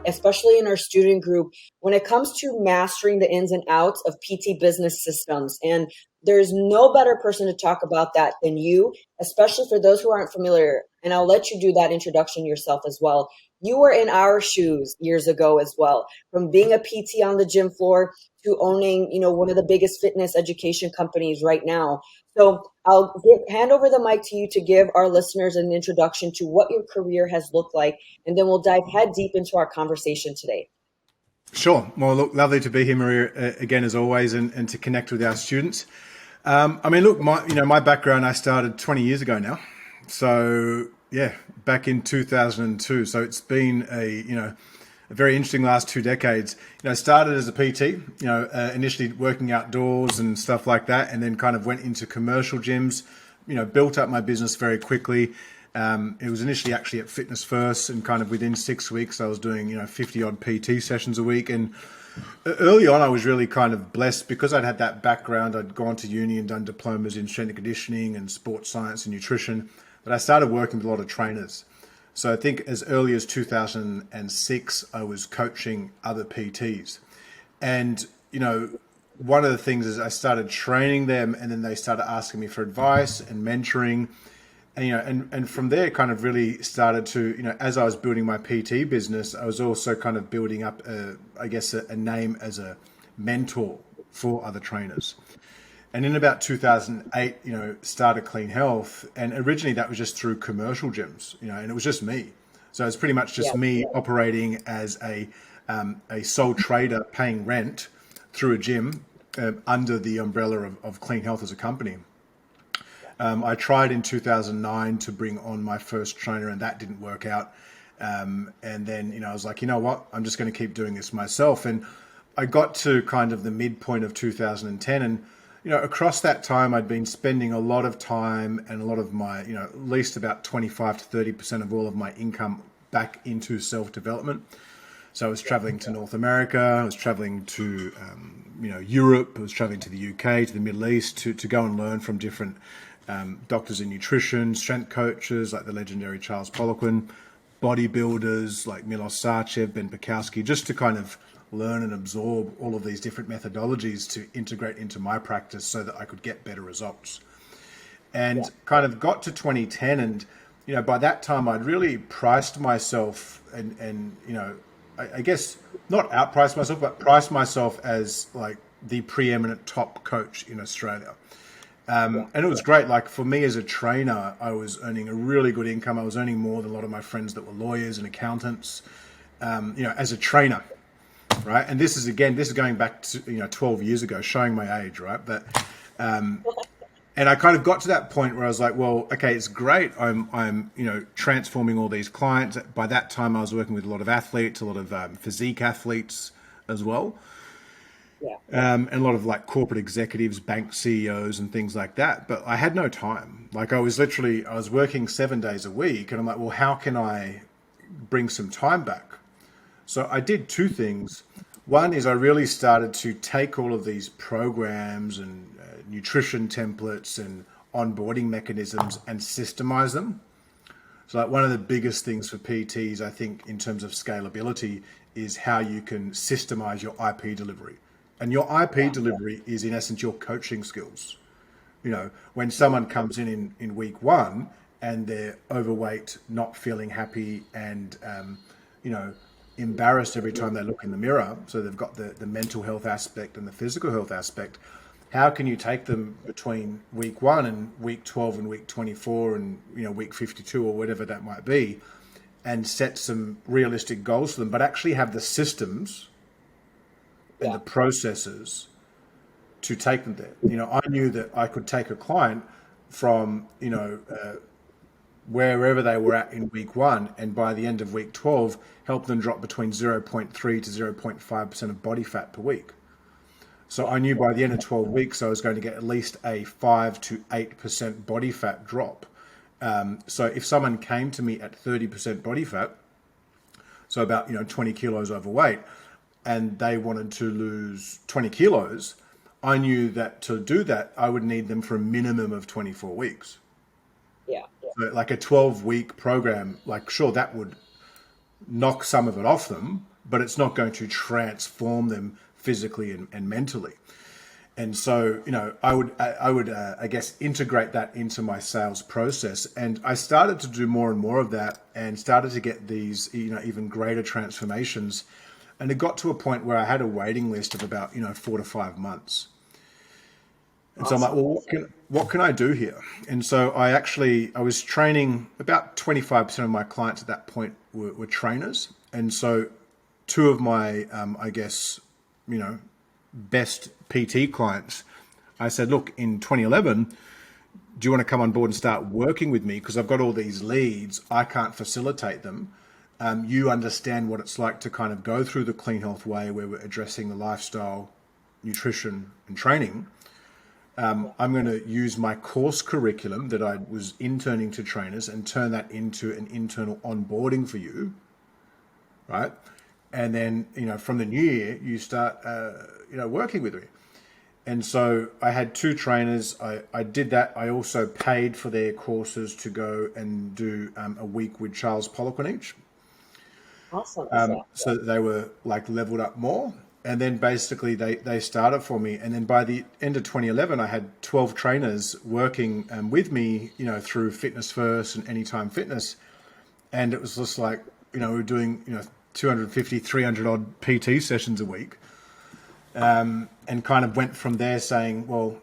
especially in our student group, when it comes to mastering the ins and outs of PT business systems. And there's no better person to talk about that than you, especially for those who aren't familiar. And I'll let you do that introduction yourself as well. You were in our shoes years ago as well, from being a PT on the gym floor to owning, one of the biggest fitness education companies right now. So hand over the mic to you to give our listeners an introduction to what your career has looked like, and then we'll dive head deep into our conversation today. Sure. Well, look, lovely to be here, Maria, again, as always, and to connect with our students. Look, my background, I started 20 years ago now. So, yeah, back in 2002. So it's been a very interesting last 2 decades. I started as a PT, initially working outdoors and stuff like that, and then kind of went into commercial gyms, built up my business very quickly. It was initially actually at Fitness First, and kind of within 6 weeks, I was doing, 50 odd PT sessions a week. And early on, I was really kind of blessed because I'd had that background. I'd gone to uni and done diplomas in strength and conditioning and sports science and nutrition, but I started working with a lot of trainers. So I think as early as 2006, I was coaching other PTs. And, one of the things is I started training them, and then they started asking me for advice and mentoring. And from there kind of really started to, as I was building my PT business, I was also kind of building up, a name as a mentor for other trainers. And in about 2008, started Clean Health. And originally that was just through commercial gyms, and it was just me. So it's pretty much just me operating as a sole trader paying rent through a gym under the umbrella of Clean Health as a company. I tried in 2009 to bring on my first trainer, and that didn't work out. And then, I was like, you know what, I'm just going to keep doing this myself. And I got to kind of the midpoint of 2010, and across that time, I'd been spending a lot of time and a lot of my, at least about 25 to 30% of all of my income back into self-development. So I was traveling to North America, I was traveling to, Europe, I was traveling to the UK, to the Middle East to go and learn from different doctors in nutrition, strength coaches like the legendary Charles Poliquin, bodybuilders like Milos Sarcev, Ben Bukowski, just to kind of learn and absorb all of these different methodologies to integrate into my practice so that I could get better results. And kind of got to 2010, and by that time I'd really priced myself and I guess not outpriced myself, but priced myself as like the preeminent top coach in Australia. And it was great. Like for me as a trainer, I was earning a really good income. I was earning more than a lot of my friends that were lawyers and accountants, as a trainer. Right. And this is going back to, 12 years ago, showing my age. Right. But, and I kind of got to that point where I was like, well, okay, it's great. I'm transforming all these clients. By that time, I was working with a lot of athletes, a lot of physique athletes as well. And a lot of like corporate executives, bank CEOs and things like that. But I had no time. Like I was working 7 days a week, and I'm like, well, how can I bring some time back? So I did two things. One is I really started to take all of these programs and nutrition templates and onboarding mechanisms and systemize them. So like one of the biggest things for PTs, I think, in terms of scalability is how you can systemize your IP delivery. And your IP delivery is in essence your coaching skills. When someone comes in week one and they're overweight, not feeling happy, and embarrassed every time they look in the mirror, so they've got the mental health aspect and the physical health aspect, how can you take them between week 1 and week 12 and week 24 and week 52 or whatever that might be, and set some realistic goals for them, but actually have the systems and the processes to take them there. I knew that I could take a client from, wherever they were at in week 1, and by the end of week 12, help them drop between 0.3 to 0.5% of body fat per week. So I knew by the end of 12 weeks, I was going to get at least a 5 to 8% body fat drop. So if someone came to me at 30% body fat, so about 20 kilos overweight, and they wanted to lose 20 kilos, I knew that to do that, I would need them for a minimum of 24 weeks. So like a 12-week program, like sure, that would knock some of it off them, but it's not going to transform them physically and mentally. And so, I guess, integrate that into my sales process. And I started to do more and more of that and started to get these, even greater transformations. And it got to a point where I had a waiting list of about, 4 to 5 months. And so I'm like, Awesome. well, what can I do here? And so I was training about 25% of my clients at that point were trainers. And so two of my, I guess, you know, best PT clients, I said, look, in 2011, do you want to come on board and start working with me? Because I've got all these leads, I can't facilitate them. You understand what it's like to kind of go through the clean health way where we're addressing the lifestyle, nutrition, and training. I'm going to use my course curriculum that I was interning to trainers and turn that into an internal onboarding for you, right? And then, from the new year, you start, working with me. And so I had two trainers. I did that. I also paid for their courses to go and do a week with Charles Poliquin, Awesome. so that they were like leveled up more. And then basically they started for me. And then by the end of 2011, I had 12 trainers working with me, through Fitness First and Anytime Fitness. And it was just like, we were doing, 250, 300 odd PT sessions a week. And kind of went from there saying, well,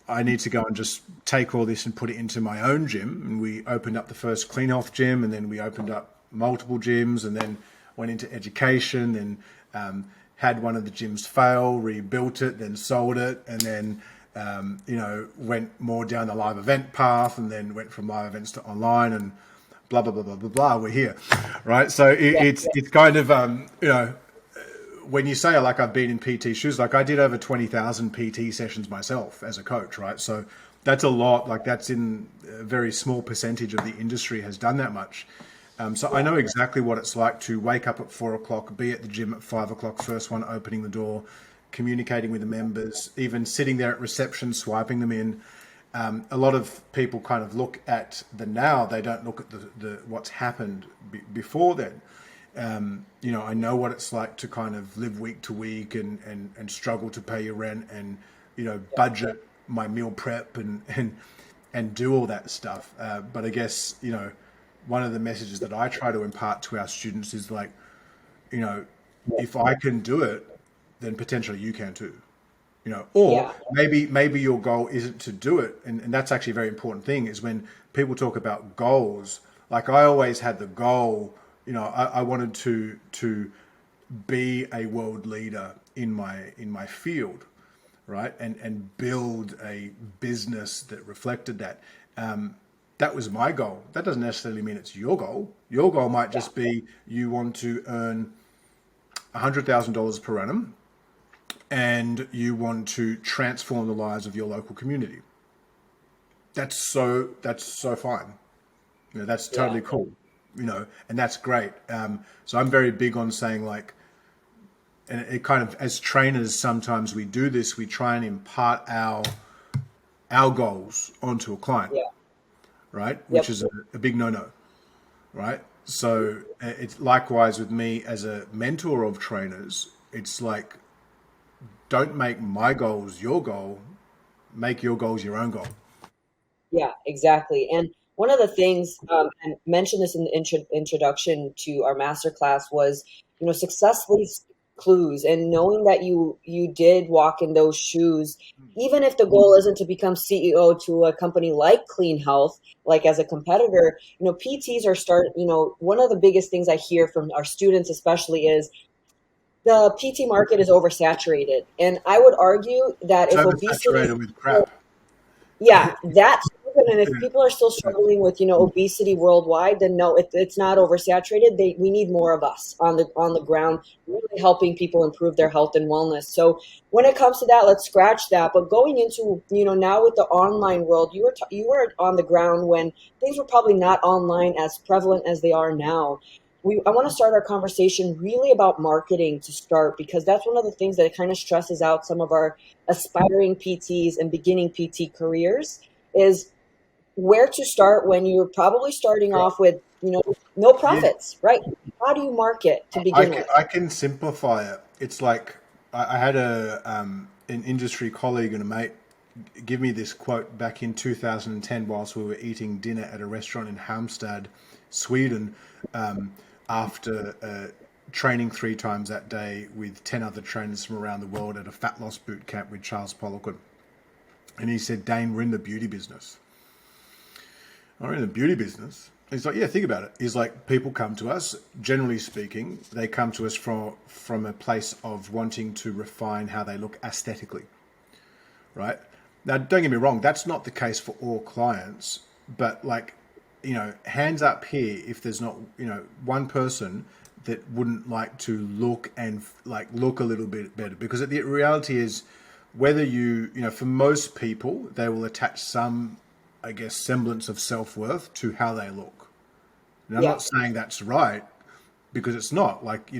I need to go and just take all this and put it into my own gym. And we opened up the first Clean Health gym, and then we opened up multiple gyms, and then went into education, and had one of the gyms fail, rebuilt it, then sold it, and then went more down the live event path, and then went from live events to online, and blah blah blah blah blah blah. We're here, right? So it's kind of when you say like I've been in PT shoes, like I did over 20,000 PT sessions myself as a coach, right? So that's a lot. Like that's in a very small percentage of the industry has done that much. So I know exactly what it's like to wake up at 4 o'clock, be at the gym at 5 o'clock, first one opening the door, communicating with the members, even sitting there at reception, swiping them in. A lot of people kind of look at the now; they don't look at the what's happened before then. I know what it's like to kind of live week to week and struggle to pay your rent and budget my meal prep and do all that stuff. But I guess one of the messages that I try to impart to our students is like, if I can do it, then potentially you can too. Or Yeah. maybe your goal isn't to do it, and that's actually a very important thing. Is when people talk about goals. Like I always had the goal. I wanted to be a world leader in my field, right? And build a business that reflected that. That was my goal. That doesn't necessarily mean it's your goal. Your goal might Yeah. just be you want to earn $100,000 per annum, and you want to transform the lives of your local community. That's so fine. That's Yeah. totally cool. And that's great. So I'm very big on saying like, and it kind of as trainers sometimes we do this. We try and impart our goals onto a client, Yeah. right? Which Yep. is a big no-no, right? So it's likewise with me as a mentor of trainers. It's like, don't make my goals your goal. Make your goals your own goal. Yeah, exactly. And one of the things, I mentioned this in the introduction to our masterclass, was, success leaves clues, and knowing that you did walk in those shoes, even if the goal isn't to become CEO to a company like Clean Health, like as a competitor, PTs are one of the biggest things I hear from our students, especially, is the PT market is oversaturated. And I would argue that It's if obesity, oversaturated with crap. yeah, that's proven. And if people are still struggling with, obesity worldwide, then no, it's not oversaturated. We need more of us on the ground, really helping people improve their health and wellness. So when it comes to that, let's scratch that. But going into, now with the online world, you were on the ground when things were probably not online as prevalent as they are now. I want to start our conversation really about marketing to start, because that's one of the things that kind of stresses out some of our aspiring PTs and beginning PT careers is where to start when you're probably starting Sure. off with, no Yeah, profits, right? How do you market to begin with? I can simplify it. It's like I had an industry colleague and a mate give me this quote back in 2010 whilst we were eating dinner at a restaurant in Halmstad, Sweden, after training 3 times that day with 10 other trainers from around the world at a fat loss boot camp with Charles Poliquin. And he said, Dane, we're in the beauty business. We're in the beauty business. He's like, yeah, think about it. He's like, people come to us, generally speaking, they come to us from a place of wanting to refine how they look aesthetically, right? Now, don't get me wrong, that's not the case for all clients, but like, hands up here if there's not, one person that wouldn't like to look and like look a little bit better, because the reality is whether for most people, they will attach some, I guess, semblance of self-worth to how they look. And I'm Yeah, not saying that's right, because it's not. Like,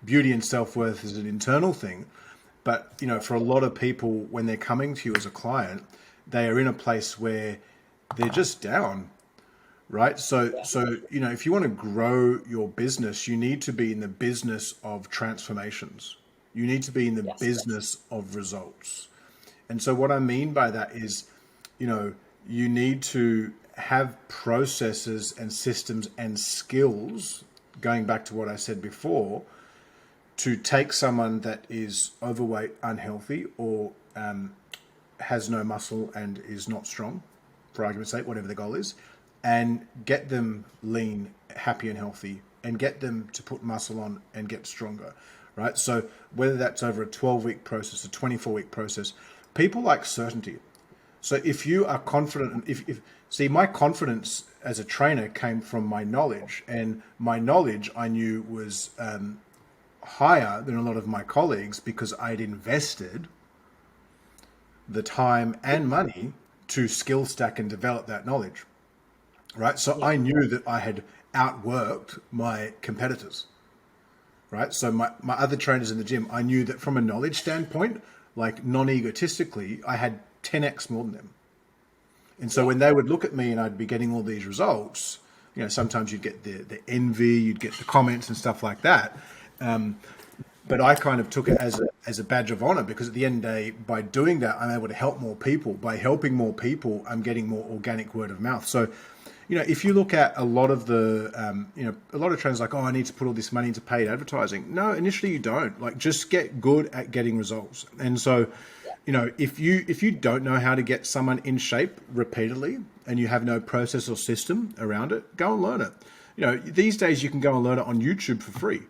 beauty and self-worth is an internal thing. But, for a lot of people, when they're coming to you as a client, they are in a place where they're just down, right? So, yeah, if you want to grow your business, you need to be in the business of transformations. You need to be in the yes, business of results. And so what I mean by that is, you know, you need to have processes and systems and skills, going back to what I said before, to take someone that is overweight, unhealthy, or has no muscle and is not strong, for argument's sake, whatever the goal is, and get them lean, happy, and healthy, and get them to put muscle on and get stronger, right? So whether that's over a 12-week process, a 24-week process, people like certainty. So if you are confident, if see, my confidence as a trainer came from my knowledge, and my knowledge I knew was higher than a lot of my colleagues because I'd invested the time and money to skill stack and develop that knowledge, right? So yeah, I knew that I had outworked my competitors, right? So my other trainers in the gym, I knew that from a knowledge standpoint, like non-egotistically, I had 10x more than them. And so yeah, when they would look at me and I'd be getting all these results, sometimes you'd get the envy, you'd get the comments and stuff like that. But I kind of took it as a badge of honor, because at the end of the day, by doing that, I'm able to help more people. By helping more people, I'm getting more organic word of mouth. So, if you look at a lot of the, a lot of trends like, oh, I need to put all this money into paid advertising. No, initially you don't. Like, just get good at getting results. And so, yeah, if you don't know how to get someone in shape repeatedly, and you have no process or system around it, go and learn it. These days you can go and learn it on YouTube for free.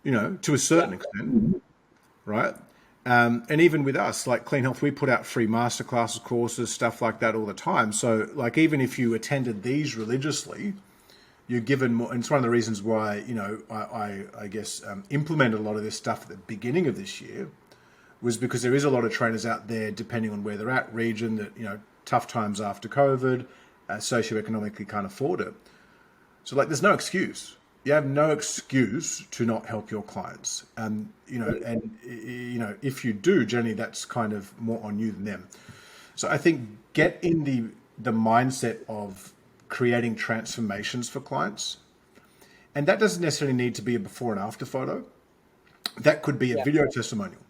To a yeah, certain extent, right? And even with us, like Clean Health, we put out free masterclasses, courses, stuff like that all the time. So, like, even if you attended these religiously, you're given more. And it's one of the reasons why, I guess, implemented a lot of this stuff at the beginning of this year, was because there is a lot of trainers out there, depending on where they're at, region, that, tough times after COVID, socioeconomically can't afford it. So, like, there's no excuse. You have no excuse to not help your clients. If you do, generally that's kind of more on you than them. So I think get in the mindset of creating transformations for clients. And that doesn't necessarily need to be a before and after photo. That could be a yeah, video testimonial.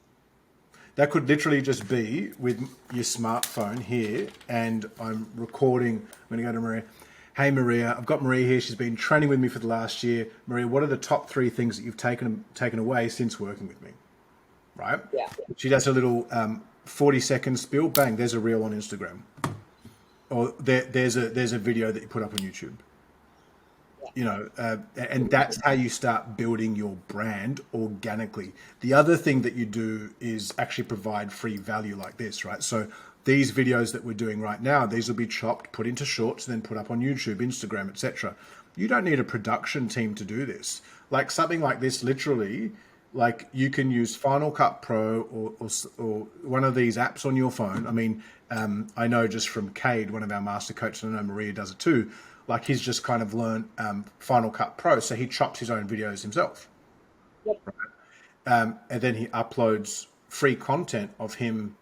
That could literally just be with your smartphone here, and I'm recording. I'm going to go to Maria. Hey, Maria, I've got Maria here. She's been training with me for the last year. Maria, what are the top 3 things that you've taken away since working with me? Right? yeah, She does a little 40-second spiel. Bang! There's a reel on Instagram, or there's a video that you put up on YouTube. And that's how you start building your brand organically. The other thing that you do is actually provide free value like this, right? So these videos that we're doing right now, these will be chopped, put into shorts, and then put up on YouTube, Instagram, etc. You don't need a production team to do this. Like something like this, literally, like you can use Final Cut Pro or one of these apps on your phone. I mean, I know just from Cade, one of our master coaches, and I know Maria does it too. Like he's just kind of learned Final Cut Pro, so he chops his own videos himself, yep, and then he uploads free content of him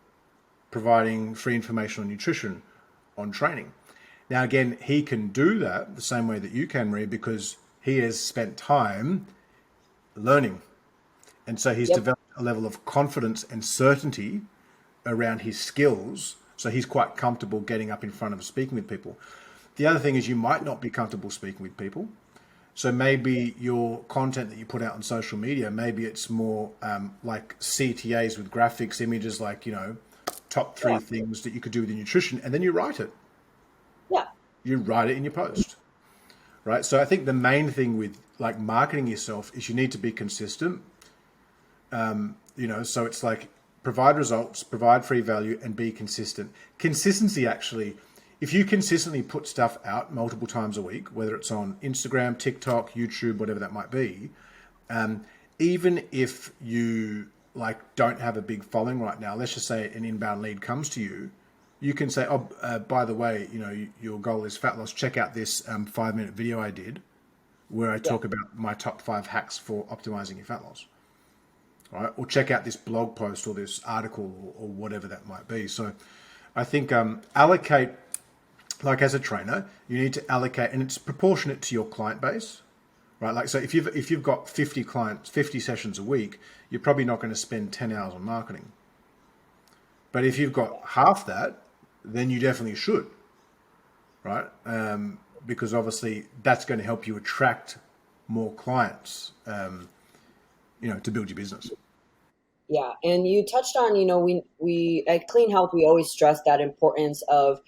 providing free information on nutrition, on training. Now, again, he can do that the same way that you can, Maria, because he has spent time learning. And so he's Yep. developed a level of confidence and certainty around his skills. So he's quite comfortable getting up in front of speaking with people. The other thing is you might not be comfortable speaking with people. So maybe your content that you put out on social media, maybe it's more like CTAs with graphics, images, like, top three Yeah. things that you could do with your nutrition, and then you write it. Yeah. You write it in your post, right? So I think the main thing with like marketing yourself is you need to be consistent. So it's like provide results, provide free value, and be consistent. Consistency, actually, if you consistently put stuff out multiple times a week, whether it's on Instagram, TikTok, YouTube, whatever that might be, even if you like don't have a big following right now, let's just say an inbound lead comes to you, you can say, oh, by the way, your goal is fat loss. Check out this 5-minute video I did where I Yeah. talk about my top 5 hacks for optimizing your fat loss. Right? Or check out this blog post or this article or whatever that might be. So I think allocate, like as a trainer, you need to allocate, and it's proportionate to your client base, right? Like, so if you've got 50 clients, 50 sessions a week, you're probably not going to spend 10 hours on marketing. But if you've got half that, then you definitely should, right? Because obviously that's going to help you attract more clients, to build your business. Yeah, and you touched on, we at Clean Health, we always stress that importance of,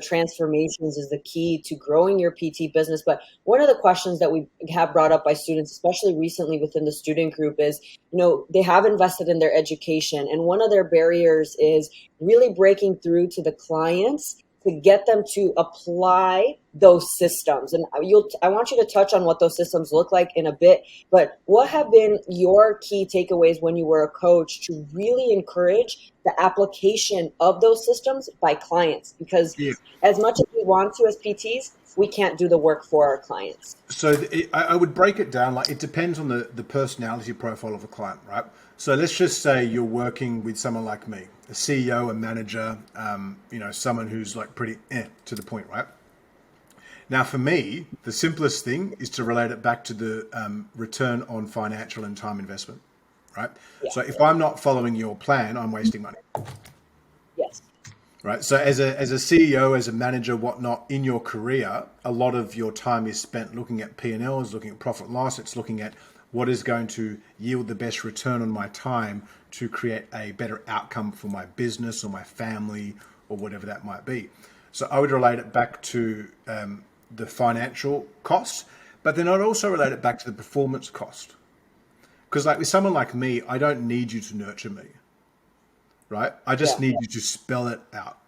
transformations is the key to growing your PT business. But one of the questions that we have brought up by students, especially recently within the student group, is, they have invested in their education, and one of their barriers is really breaking through to the clients to get them to apply those systems. And I want you to touch on what those systems look like in a bit, but what have been your key takeaways when you were a coach to really encourage the application of those systems by clients? Because Yeah. as much as we want to as PTs, we can't do the work for our clients. So I would break it down, like it depends on the personality profile of a client, right? So let's just say you're working with someone like me, a CEO, a manager, someone who's like pretty to the point, right? Now, for me, the simplest thing is to relate it back to the return on financial and time investment, right? Yeah. So if I'm not following your plan, I'm wasting money. Yes. Right. So as a CEO, as a manager, whatnot, in your career, a lot of your time is spent looking at P&Ls, looking at profit and loss. It's looking at what is going to yield the best return on my time to create a better outcome for my business or my family or whatever that might be. So I would relate it back to the financial cost, but then I'd also relate it back to the performance cost. Because like with someone like me, I don't need you to nurture me. Right? I just Yeah. need you to spell it out.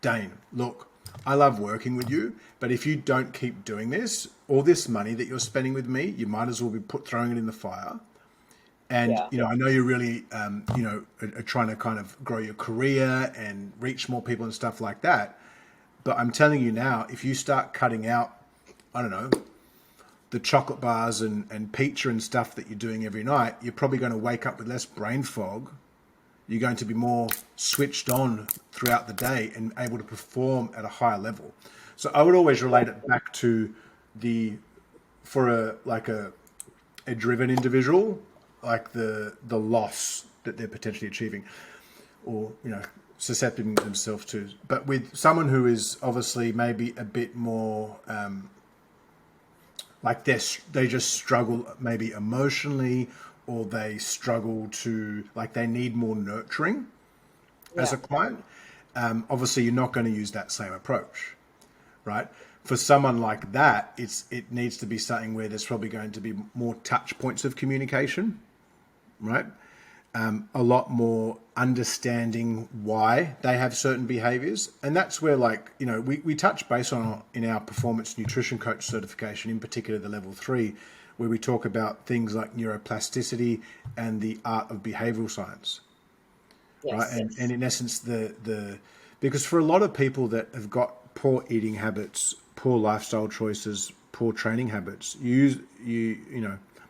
Daine, look, I love working with you, but if you don't keep doing this, all this money that you're spending with me, you might as well be throwing it in the fire. And, Yeah. I know you're really, are trying to kind of grow your career and reach more people and stuff like that. But I'm telling you now, if you start cutting out, I don't know, the chocolate bars and pizza and stuff that you're doing every night, you're probably going to wake up with less brain fog. You're going to be more switched on throughout the day and able to perform at a higher level. So I would always relate it back to for a driven individual, like the loss that they're potentially achieving or, susceptible themselves to. But with someone who is obviously maybe a bit more like they just struggle maybe emotionally, or they struggle to, like, they need more nurturing as Yeah. a client. Obviously, you're not going to use that same approach, right? For someone like that, it needs to be something where there's probably going to be more touch points of communication, right? A lot more understanding why they have certain behaviors. And that's where, like, we touch base on in our performance nutrition coach certification, in particular the level 3, where we talk about things like neuroplasticity and the art of behavioral science, right? Yes. And in essence, because for a lot of people that have got poor eating habits, poor lifestyle choices, poor training habits, you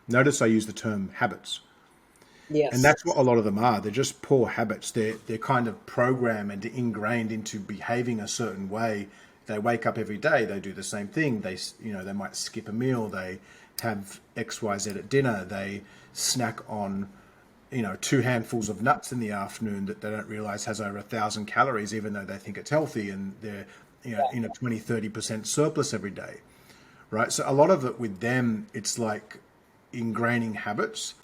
notice I use the term habits. And Yes. that's what a lot of them are. They're just poor habits. They're kind of programmed and ingrained into behaving a certain way. They wake up every day. They do the same thing. They might skip a meal. They have X, Y, Z at dinner. They snack on, two handfuls of nuts in the afternoon that they don't realize has over 1,000 calories, even though they think it's healthy, and they're in a 20-30% surplus every day, right? So a lot of it with them, it's like ingraining habits.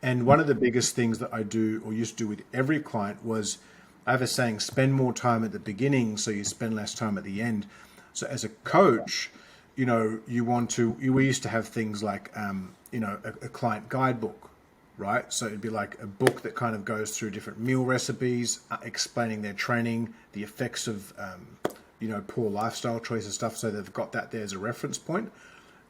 And one of the biggest things that I do or used to do with every client was, I have a saying, spend more time at the beginning so you spend less time at the end. So as a coach, we used to have things like, a client guidebook, right? So it'd be like a book that kind of goes through different meal recipes, explaining their training, the effects of, poor lifestyle choices, stuff. So they've got that there as a reference point,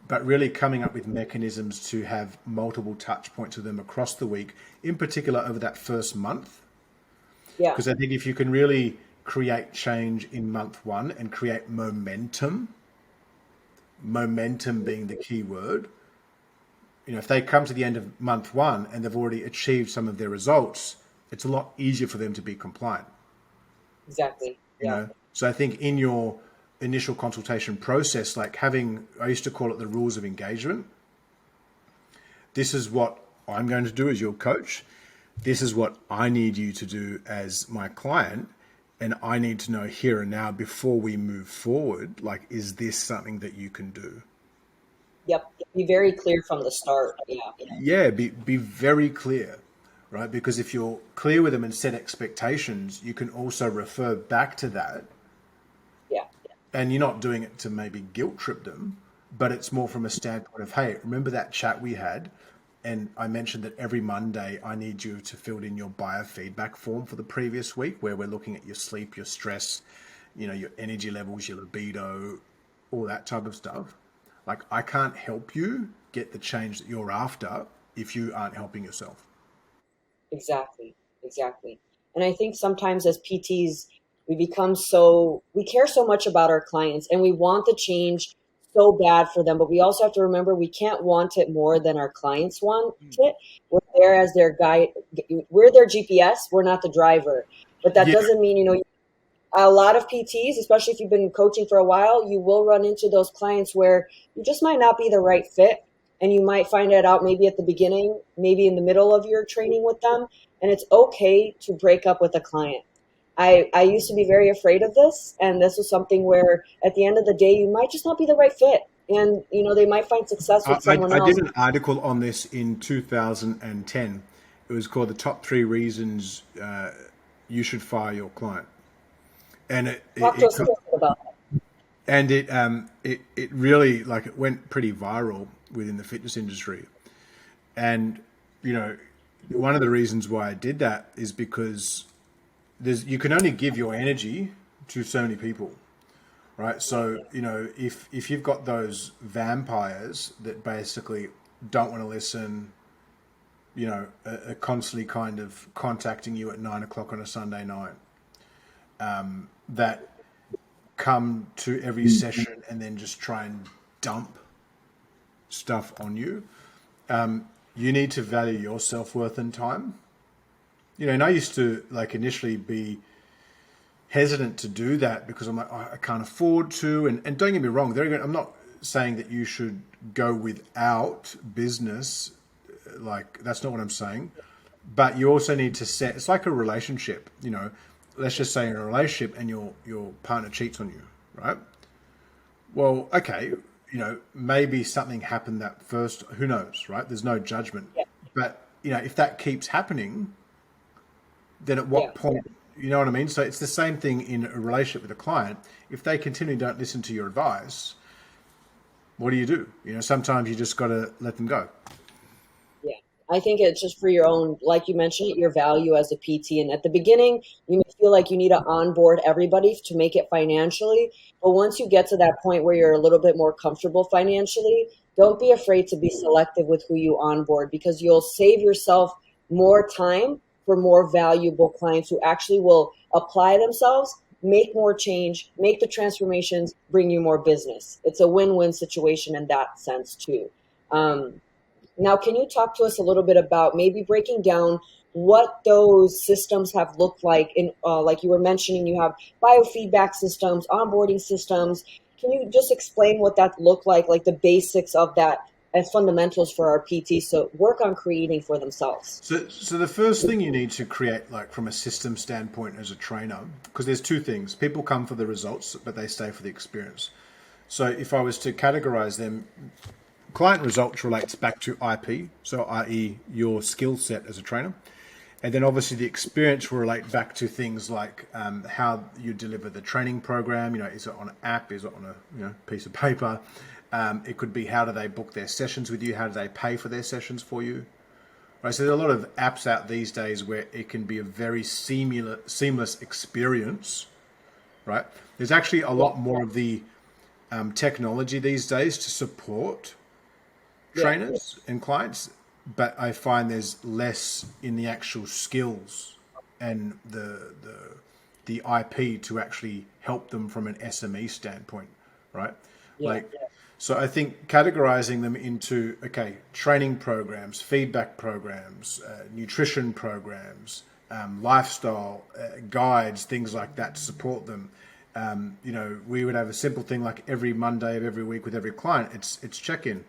but really coming up with mechanisms to have multiple touch points with them across the week, in particular over that first month. Yeah. Because I think if you can really create change in month one and create momentum being the key word, if they come to the end of month one and they've already achieved some of their results, it's a lot easier for them to be compliant. Exactly. Yeah. So I think in your initial consultation process, like I used to call it the rules of engagement. This is what I'm going to do as your coach. This is what I need you to do as my client. And I need to know here and now before we move forward, like, is this something that you can do? Yep. Be very clear from the start. Yeah. Yeah, be very clear, right? Because if you're clear with them and set expectations, you can also refer back to that, Yeah. and you're not doing it to maybe guilt trip them, but it's more from a standpoint of, hey, remember that chat we had? And I mentioned that every Monday I need you to fill in your biofeedback form for the previous week, where we're looking at your sleep, your stress, your energy levels, your libido, all that type of stuff. Like, I can't help you get the change that you're after if you aren't helping yourself. Exactly. Exactly. And I think sometimes as PTs, we care so much about our clients and we want the change so bad for them, but we also have to remember we can't want it more than our clients want it. We're there as their guide. We're their GPS. We're not the driver. But that Yeah, doesn't mean, a lot of PTs, especially if you've been coaching for a while, you will run into those clients where you just might not be the right fit. And you might find it out maybe at the beginning, maybe in the middle of your training with them. And it's okay to break up with a client. I used to be very afraid of this. And this was something where at the end of the day, you might just not be the right fit. And, they might find success with someone I did else. an article on this in 2010. It was called "The Top Three Reasons You Should Fire Your Client," and Talk to us a little bit about that. it really, like, it went pretty viral within the fitness industry. And one of the reasons why I did that is because you can only give your energy to so many people, right? So if you've got those vampires that basically don't want to listen, are constantly kind of contacting you at 9 o'clock on a Sunday night, that come to every session and then just try and dump stuff on you. You need to value your self-worth and time. And I used to, like, initially be hesitant to do that because I'm like, oh, I can't afford to. And don't get me wrong, I'm not saying that you should go without business. Like, that's not what I'm saying. But you also need to it's like a relationship, let's just say in a relationship and your partner cheats on you, right? Well, okay, maybe something happened that first, who knows, right? There's no judgment. Yeah. But, if that keeps happening, then at Yeah. what point, you know what I mean? So it's the same thing in a relationship with a client. If they continually don't listen to your advice, what do? Sometimes you just got to let them go. Yeah, I think it's just for your own, like you mentioned, your value as a PT. And at the beginning, you may feel like you need to onboard everybody to make it financially. But once you get to that point where you're a little bit more comfortable financially, don't be afraid to be selective with who you onboard because you'll save yourself more time for more valuable clients who actually will apply themselves, make more change, make the transformations, bring you more business. It's a win-win situation in that sense too. Um, Now, can you talk to us a little bit about maybe breaking down what those systems have looked like? In like you were mentioning, you have biofeedback systems, onboarding systems. Can you just explain what that looked like the basics of that and fundamentals for our PTs to work on creating for themselves? So the first thing you need to create, like from a system standpoint as a trainer, because there's two things. People come for the results, but they stay for the experience. So if I was to categorize them, client results relates back to IP, so i.e. your skill set as a trainer. And then obviously the experience will relate back to things like how you deliver the training program. Is it on an app? Is it on a piece of paper? It could be how do they book their sessions with you? How do they pay for their sessions for you? Right, so there are a lot of apps out these days where it can be a very seamless experience, right? There's actually a Yeah, lot more of the technology these days to support yeah, trainers and clients, but I find there's less in the actual skills and the IP to actually help them from an SME standpoint, right? yeah, Like, so I think categorizing them into, okay, training programs, feedback programs, nutrition programs, lifestyle guides, things like that to support them. We would have a simple thing like every Monday of every week with every client, it's check-in,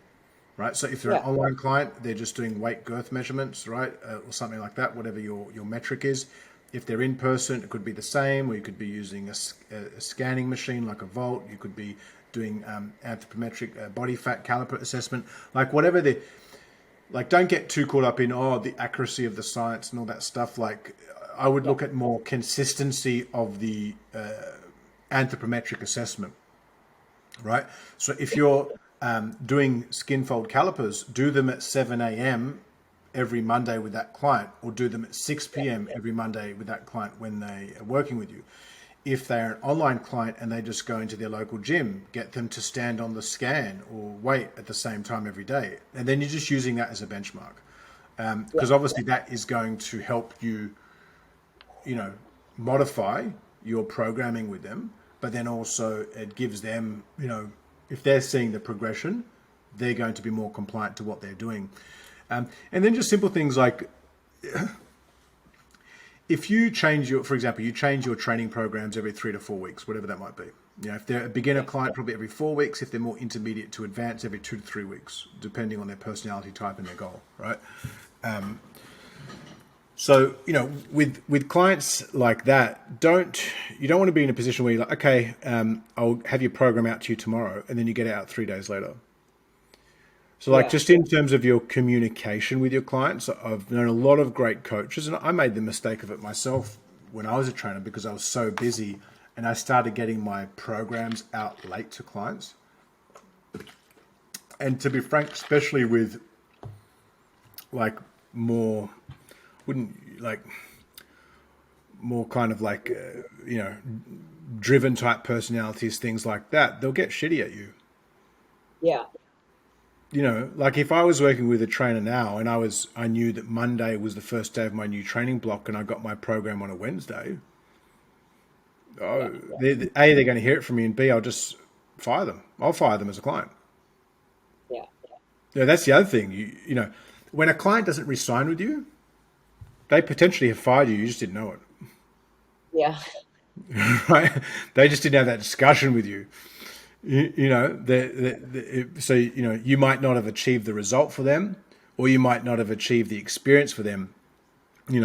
right? So if they're an yeah, online client, they're just doing weight girth measurements, right? Or something like that, whatever your metric is. If they're in person, it could be the same, or you could be using a scanning machine like a Volt. You could be doing anthropometric body fat caliper assessment, like whatever the, like don't get too caught up in, the accuracy of the science and all that stuff. Like I would yeah, look at more consistency of the anthropometric assessment, right? So if you're doing skin fold calipers, do them at 7 a.m. every Monday with that client, or do them at 6 p.m. every Monday with that client when they are working with you. If they're an online client and they just go into their local gym, get them to stand on the scan or wait at the same time every day. And then you're just using that as a benchmark. yeah. Because obviously that is going to help you, modify your programming with them, but then also it gives them, if they're seeing the progression, they're going to be more compliant to what they're doing. And then just simple things like if you change for example, you change your training programs every 3 to 4 weeks, whatever that might be. If they're a beginner client, probably every 4 weeks. If they're more intermediate to advanced, every 2 to 3 weeks, depending on their personality type and their goal, right? So with clients like that, you don't want to be in a position where you're like, okay, I'll have your program out to you tomorrow, and then you get it out 3 days later. So like Yeah. just in terms of your communication with your clients, I've known a lot of great coaches, and I made the mistake of it myself when I was a trainer because I was so busy, and I started getting my programs out late to clients. And to be frank, especially with like more wouldn't like more kind of like driven type personalities, things like that, they'll get shitty at you. Yeah. Like if I was working with a trainer now and I knew that Monday was the first day of my new training block and I got my program on a Wednesday, Yeah. they're going to hear it from me, and B, I'll just fire them. I'll fire them as a client. Yeah. That's the other thing. When a client doesn't re-sign with you, they potentially have fired you. You just didn't know it, Yeah. right? They just didn't have that discussion with you. So you might not have achieved the result for them, or you might not have achieved the experience for them.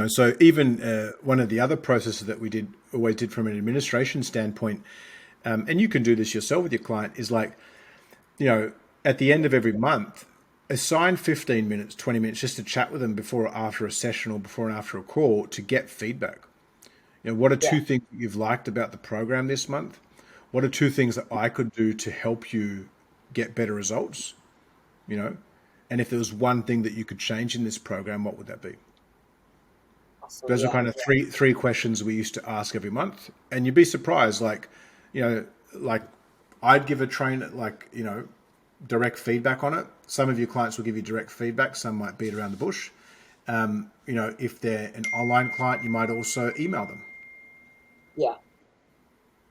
So even one of the other processes that we always did from an administration standpoint, and you can do this yourself with your client, is like, at the end of every month, assign 15 minutes, 20 minutes just to chat with them before or after a session or before and after a call to get feedback. What are Yeah. two things that you've liked about the program this month? What are two things that I could do to help you get better results? And if there was one thing that you could change in this program, what would that be? Awesome. Those are Yeah. kind of three questions we used to ask every month, and you'd be surprised. Like I'd give a trainer direct feedback on it. Some of your clients will give you direct feedback. Some might beat around the bush. If they're an online client, you might also email them, Yeah.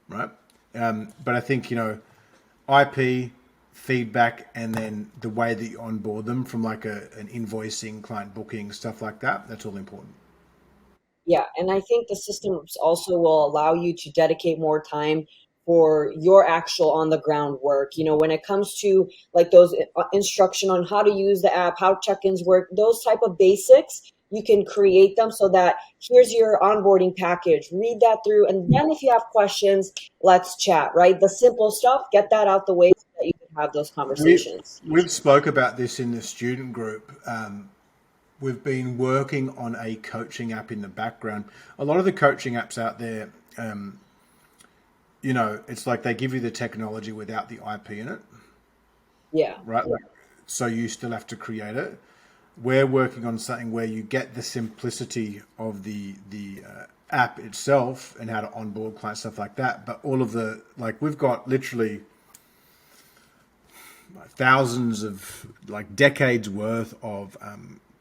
right? But I think IP, feedback, and then the way that you onboard them from like an invoicing, client booking, stuff like that. That's all important. Yeah, and I think the systems also will allow you to dedicate more time for your actual on the ground work. When it comes to like those instruction on how to use the app, how check-ins work, those type of basics, you can create them so that here's your onboarding package. Read that through, and then if you have questions, let's chat, right? The simple stuff, get that out the way so that you can have those We conversations. we've spoke about this in the student group. We've been working on a coaching app in the background. A lot of the coaching apps out there, it's like they give you the technology without the IP in it, Yeah. right? Like, so you still have to create it. We're working on something where you get the simplicity of the app itself and how to onboard clients, stuff like that. But all of the like, we've got literally thousands of like decades worth of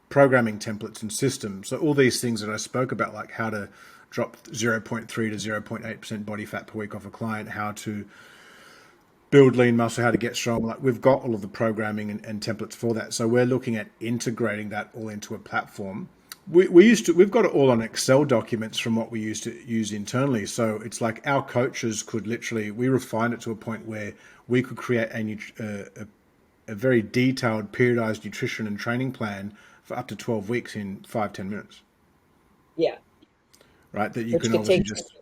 programming templates and systems. So all these things that I spoke about, like how to drop 0.3 to 0.8% body fat per week off a client, how to build lean muscle, how to get strong. Like we've got all of the programming and templates for that. So we're looking at integrating that all into a platform. We've got it all on Excel documents from what we used to use internally. So it's like our coaches could literally, we refined it to a point where we could create a very detailed periodized nutrition and training plan for up to 12 weeks in 5-10 minutes, Yeah. right? That you Which can could obviously take just,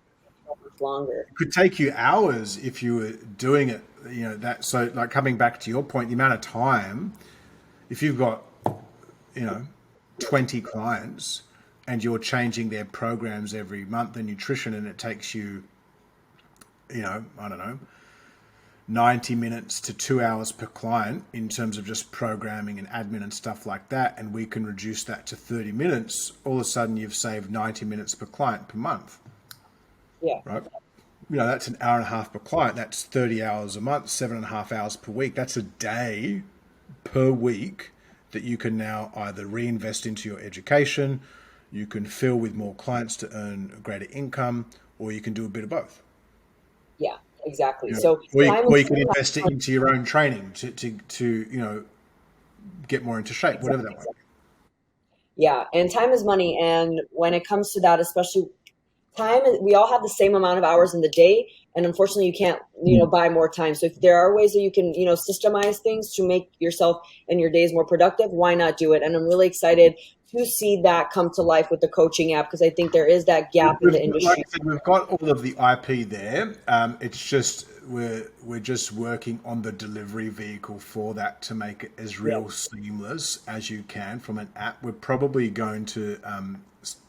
longer. could take you hours if you were doing it, that. So like coming back to your point, the amount of time, if you've got, you know, 20 clients and you're changing their programs every month in nutrition, and it takes you, I don't know, 90 minutes to 2 hours per client in terms of just programming and admin and stuff like that, and we can reduce that to 30 minutes, all of a sudden you've saved 90 minutes per client per month, Yeah. right? That's an hour and a half per client. That's 30 hours a month, 7.5 hours per week. That's a day per week that you can now either reinvest into your education, you can fill with more clients to earn a greater income, or you can do a bit of both. Yeah, exactly. You know, So or you, time or is you can invest it into your own training to get more into shape, whatever that might exactly. Yeah, and time is money. And when it comes to that, especially we all have the same amount of hours in the day, and unfortunately you can't, buy more time. So if there are ways that you can, systemize things to make yourself and your days more productive, why not do it? And I'm really excited to see that come to life with the coaching app, because I think there is that gap in the Like industry. I said, we've got all of the IP there. It's just we're just working on the delivery vehicle for that to make it as Yeah. real seamless as you can from an app. We're probably going to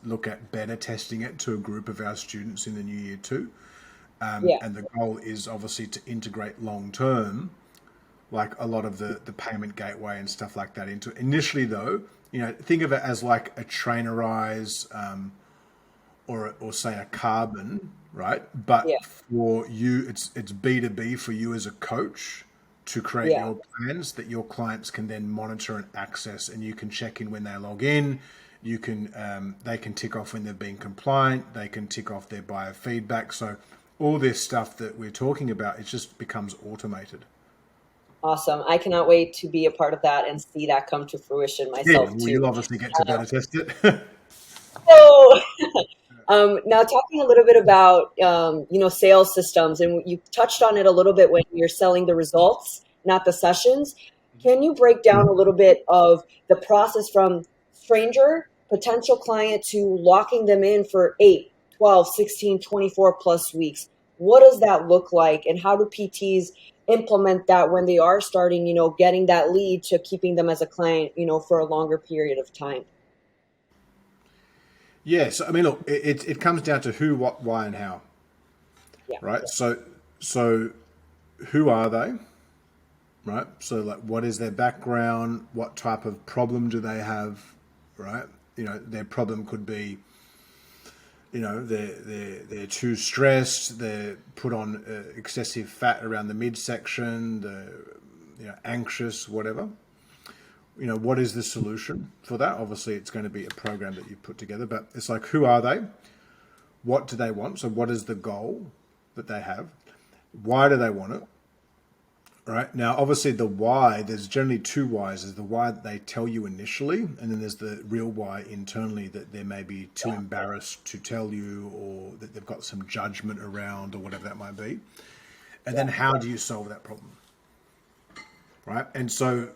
look at beta testing it to a group of our students in the new year too. Yeah. And the goal is obviously to integrate long term, like a lot of the payment gateway and stuff like that into it. Initially, though, think of it as like a trainerize. Or say a carbon, right? Yeah. But for you, it's B2B for you as a coach to create Yeah. your plans that your clients can then monitor and access, and you can check in when they log in. You can they can tick off when they've been compliant. They can tick off their biofeedback. So all this stuff that we're talking about, it just becomes automated. Awesome. I cannot wait to be a part of that and see that come to fruition Yeah, myself well, too. you'll obviously get to better test it. So, now talking a little bit about, sales systems, and you touched on it a little bit when you're selling the results, not the sessions. Can you break down a little bit of the process from stranger potential client to locking them in for 8, 12, 16, 24 plus weeks? What does that look like, and how do PTs implement that when they are starting, getting that lead to keeping them as a client, for a longer period of time? Yes, I mean, look, it comes down to who, what, why, and how, Yeah. right? So who are they? Right? So, like, what is their background? What type of problem do they have? Right? Their problem could be, they're too stressed. They're put on excessive fat around the midsection. They're anxious, whatever. What is the solution for that? Obviously, it's going to be a program that you put together. But it's like, who are they? What do they want? So, what is the goal that they have? Why do they want it? right? Now, obviously, the why, there's generally two whys. There's the why that they tell you initially, and then there's the real why internally that they may be too embarrassed to tell you, or that they've got some judgment around, or whatever that might be. And then how do you solve that problem, right? And so,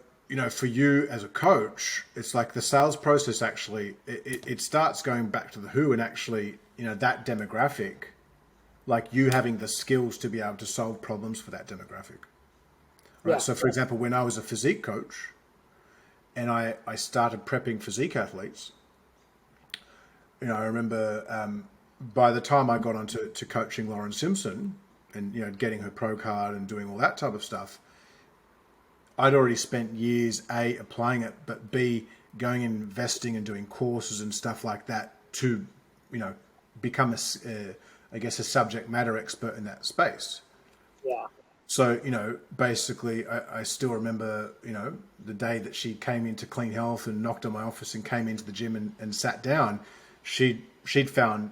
for you as a coach, it's like the sales process actually, it starts going back to the who, and actually, that demographic, like you having the skills to be able to solve problems for that demographic. Right. Yeah. So, for example, when I was a physique coach and I started prepping physique athletes, I remember by the time I got onto coaching Lauren Simpson and, getting her pro card and doing all that type of stuff, I'd already spent years, A, applying it, but B, going and investing and doing courses and stuff like that to, become a subject matter expert in that space. Yeah. So, basically, I still remember, the day that she came into Clean Health and knocked on my office and came into the gym and sat down. She'd found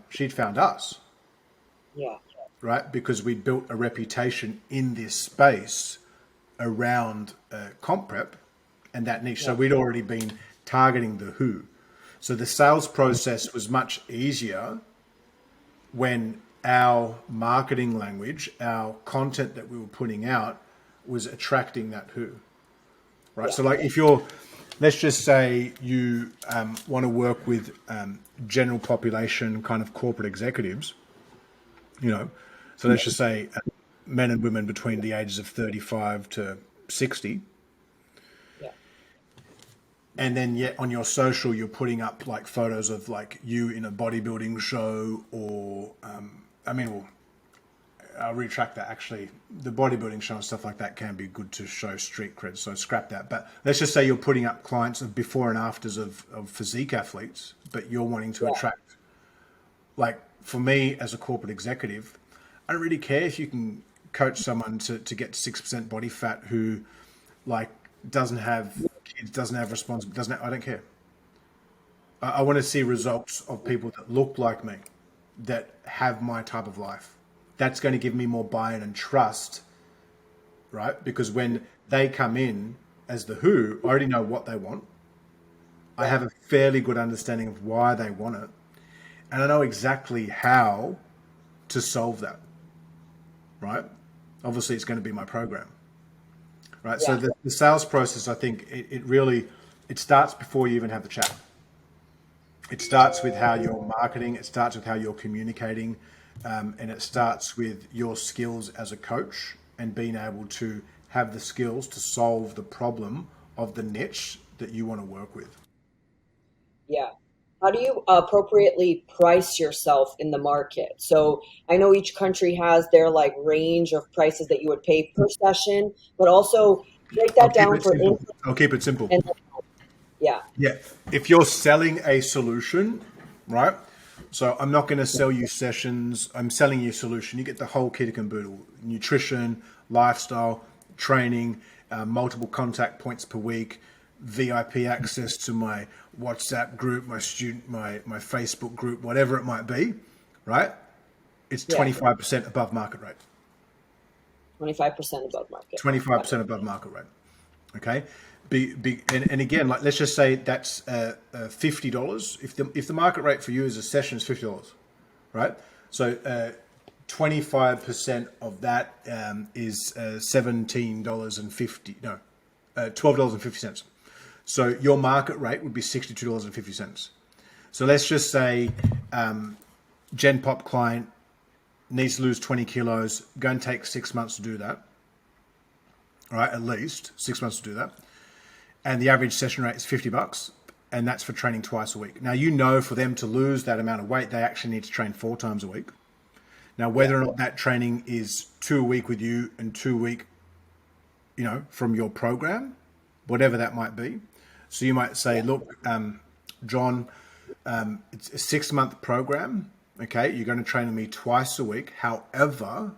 us, Yeah. right? Because we'd built a reputation in this space around comp prep and that niche. So we'd already been targeting the who. So the sales process was much easier when our marketing language, our content that we were putting out was attracting that who, right? Yeah. So like let's just say you want to work with general population kind of corporate executives, so let's just say men and women between the ages of 35 to 60. Yeah. And then yet on your social, you're putting up like photos of like you in a bodybuilding show or, I'll retract that. Actually, the bodybuilding show and stuff like that can be good to show street cred. So scrap that. But let's just say you're putting up clients of before and afters of physique athletes, but you're wanting to attract, like for me as a corporate executive, I don't really care if you can coach someone to get 6% body fat who like doesn't have kids, doesn't have responsibility, I don't care. I want to see results of people that look like me, that have my type of life. That's going to give me more buy-in and trust, right? Because when they come in as the who, I already know what they want. I have a fairly good understanding of why they want it. And I know exactly how to solve that, right? Obviously, it's going to be my program, right? So the sales process, I think it starts before you even have the chat. It starts with how you're marketing. It starts with how you're communicating. And it starts with your skills as a coach and being able to have the skills to solve the problem of the niche that you want to work with. Yeah. How do you appropriately price yourself in the market? So I know each country has their like range of prices that you would pay per session, but also break I'll that keep down it for simple. I'll keep it simple. and yeah. Yeah. If you're selling a solution, right? So I'm not going to sell you sessions. I'm selling you a solution. You get the whole kit and caboodle: nutrition, lifestyle, training, multiple contact points per week, VIP access to my WhatsApp group, my Facebook group, whatever it might be, right? It's 25% above market rate. 25% above market. 25% above market rate. Okay. And again, like let's just say that's $50. If the market rate for you as a session is $50, right? So 25% of that is $17.50. No, $12.50. So your market rate would be $62.50. So let's just say Gen Pop client needs to lose 20 kilos. Going to take 6 months to do that. All right, at least 6 months to do that. And the average session rate is $50, and that's for training twice a week. Now, for them to lose that amount of weight, they actually need to train 4 times a week. Now, whether or not that training is 2 a week with you and 2 a week, from your program, whatever that might be. So you might say, look, John, it's a 6-month program. Okay, you're going to train with me twice a week. However,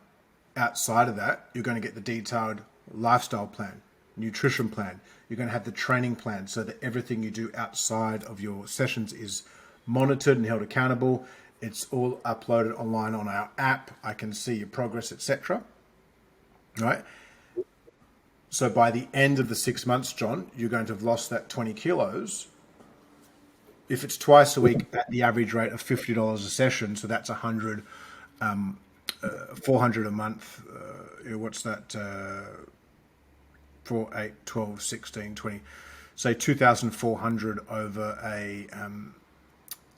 outside of that, you're going to get the detailed lifestyle plan, nutrition plan. You're going to have the training plan so that everything you do outside of your sessions is monitored and held accountable. It's all uploaded online on our app. I can see your progress, etc. Right? So by the end of the 6 months, John, you're going to have lost that 20 kilos. If it's twice a week at the average rate of $50 a session, so that's 100, 400 a month. What's that? 4, 8, 12, 16, 20. Say 2,400 over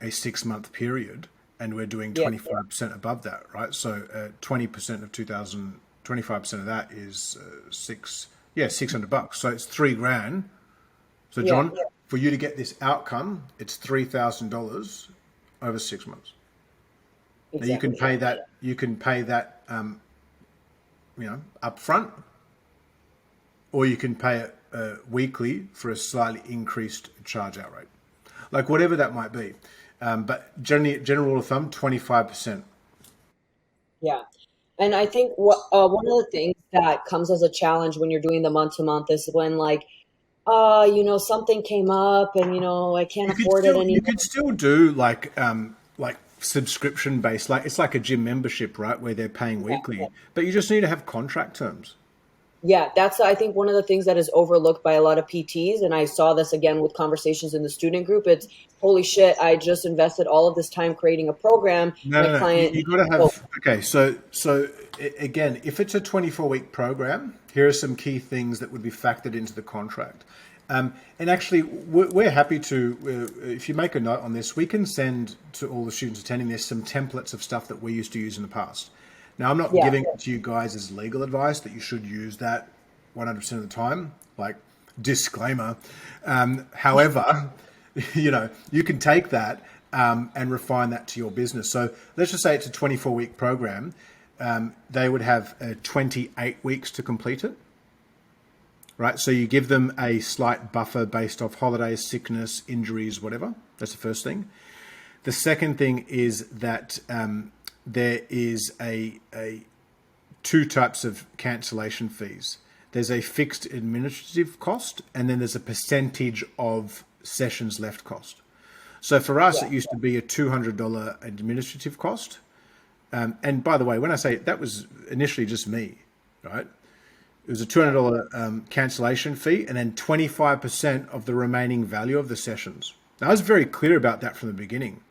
a 6 month period, and we're doing Yeah, 25% above that, right? So 20% of 2,000, 25% of that is $600. So it's $3,000. So yeah, John, for you to get this outcome, it's $3,000 over 6 months. Now you can exactly. pay that. You can pay that, up front, or you can pay it weekly for a slightly increased charge out rate, like whatever that might be. But general rule of thumb, 25%. Yeah. And I think one of the things that comes as a challenge when you're doing the month to month is when like, something came up and I can't afford it You anymore. could still do like subscription based, like it's like a gym membership, right, where they're paying Yeah. weekly, but you just need to have contract terms. Yeah, that's I think one of the things that is overlooked by a lot of PTs, and I saw this again with conversations in the student group. It's holy shit, I just invested all of this time creating a program, No, and a no, no. client. You got to Oh, have. Okay, again, if it's a 24-week program, here are some key things that would be factored into the contract. And actually, we're happy to. If you make a note on this, we can send to all the students attending this some templates of stuff that we used to use in the past. Now, I'm not yeah, giving it to you guys as legal advice that you should use that 100% of the time. Like disclaimer. However, you can take that and refine that to your business. So let's just say it's a 24-week program. They would have 28 weeks to complete it, right? So you give them a slight buffer based off holidays, sickness, injuries, whatever. That's the first thing. The second thing is that there is a two types of cancellation fees. There's a fixed administrative cost, and then there's a percentage of sessions left cost. So for us, yeah, it used to be a $200 administrative cost. And by the way, when I say that was initially just me, right? It was a $200 cancellation fee, and then 25% of the remaining value of the sessions. Now, I was very clear about that from the beginning.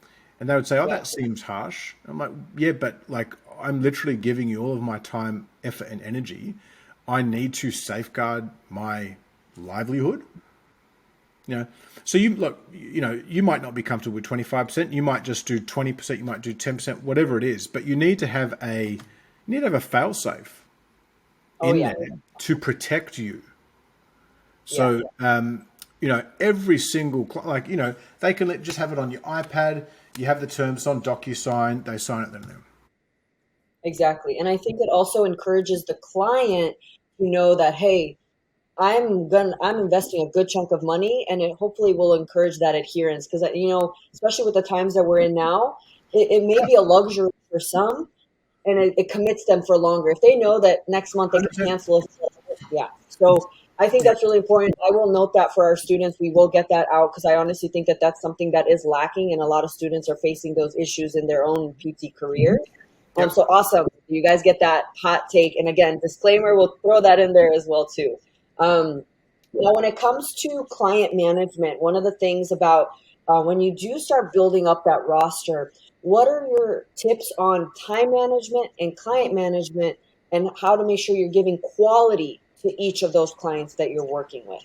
And they would say, oh, yeah, that seems harsh. I'm like, yeah, but like I'm literally giving you all of my time, effort, and energy. I need to safeguard my livelihood. So you look, you might not be comfortable with 25%. You might just do 20%. You might do 10%, whatever it is. But you need to have a fail safe oh in yeah, there to protect you. yeah. So every single they can just have it on your iPad. You have the terms on DocuSign. They sign it then. Exactly. And I think it also encourages the client to know that, hey, I'm investing a good chunk of money, and it hopefully will encourage that adherence because especially with the times that we're in now, it may be a luxury for some, and it commits them for longer. If they know that next month they can 100%. cancel it, yeah. So I think Yeah. that's really important. I will note that for our students, we will get that out because I honestly think that that's something that is lacking, and a lot of students are facing those issues in their own PT careers. Yep. So awesome. You guys get that hot take. And again, disclaimer, we'll throw that in there as well too. Um, Now, when it comes to client management, one of the things about when you do start building up that roster, what are your tips on time management and client management and how to make sure you're giving quality to each of those clients that you're working with?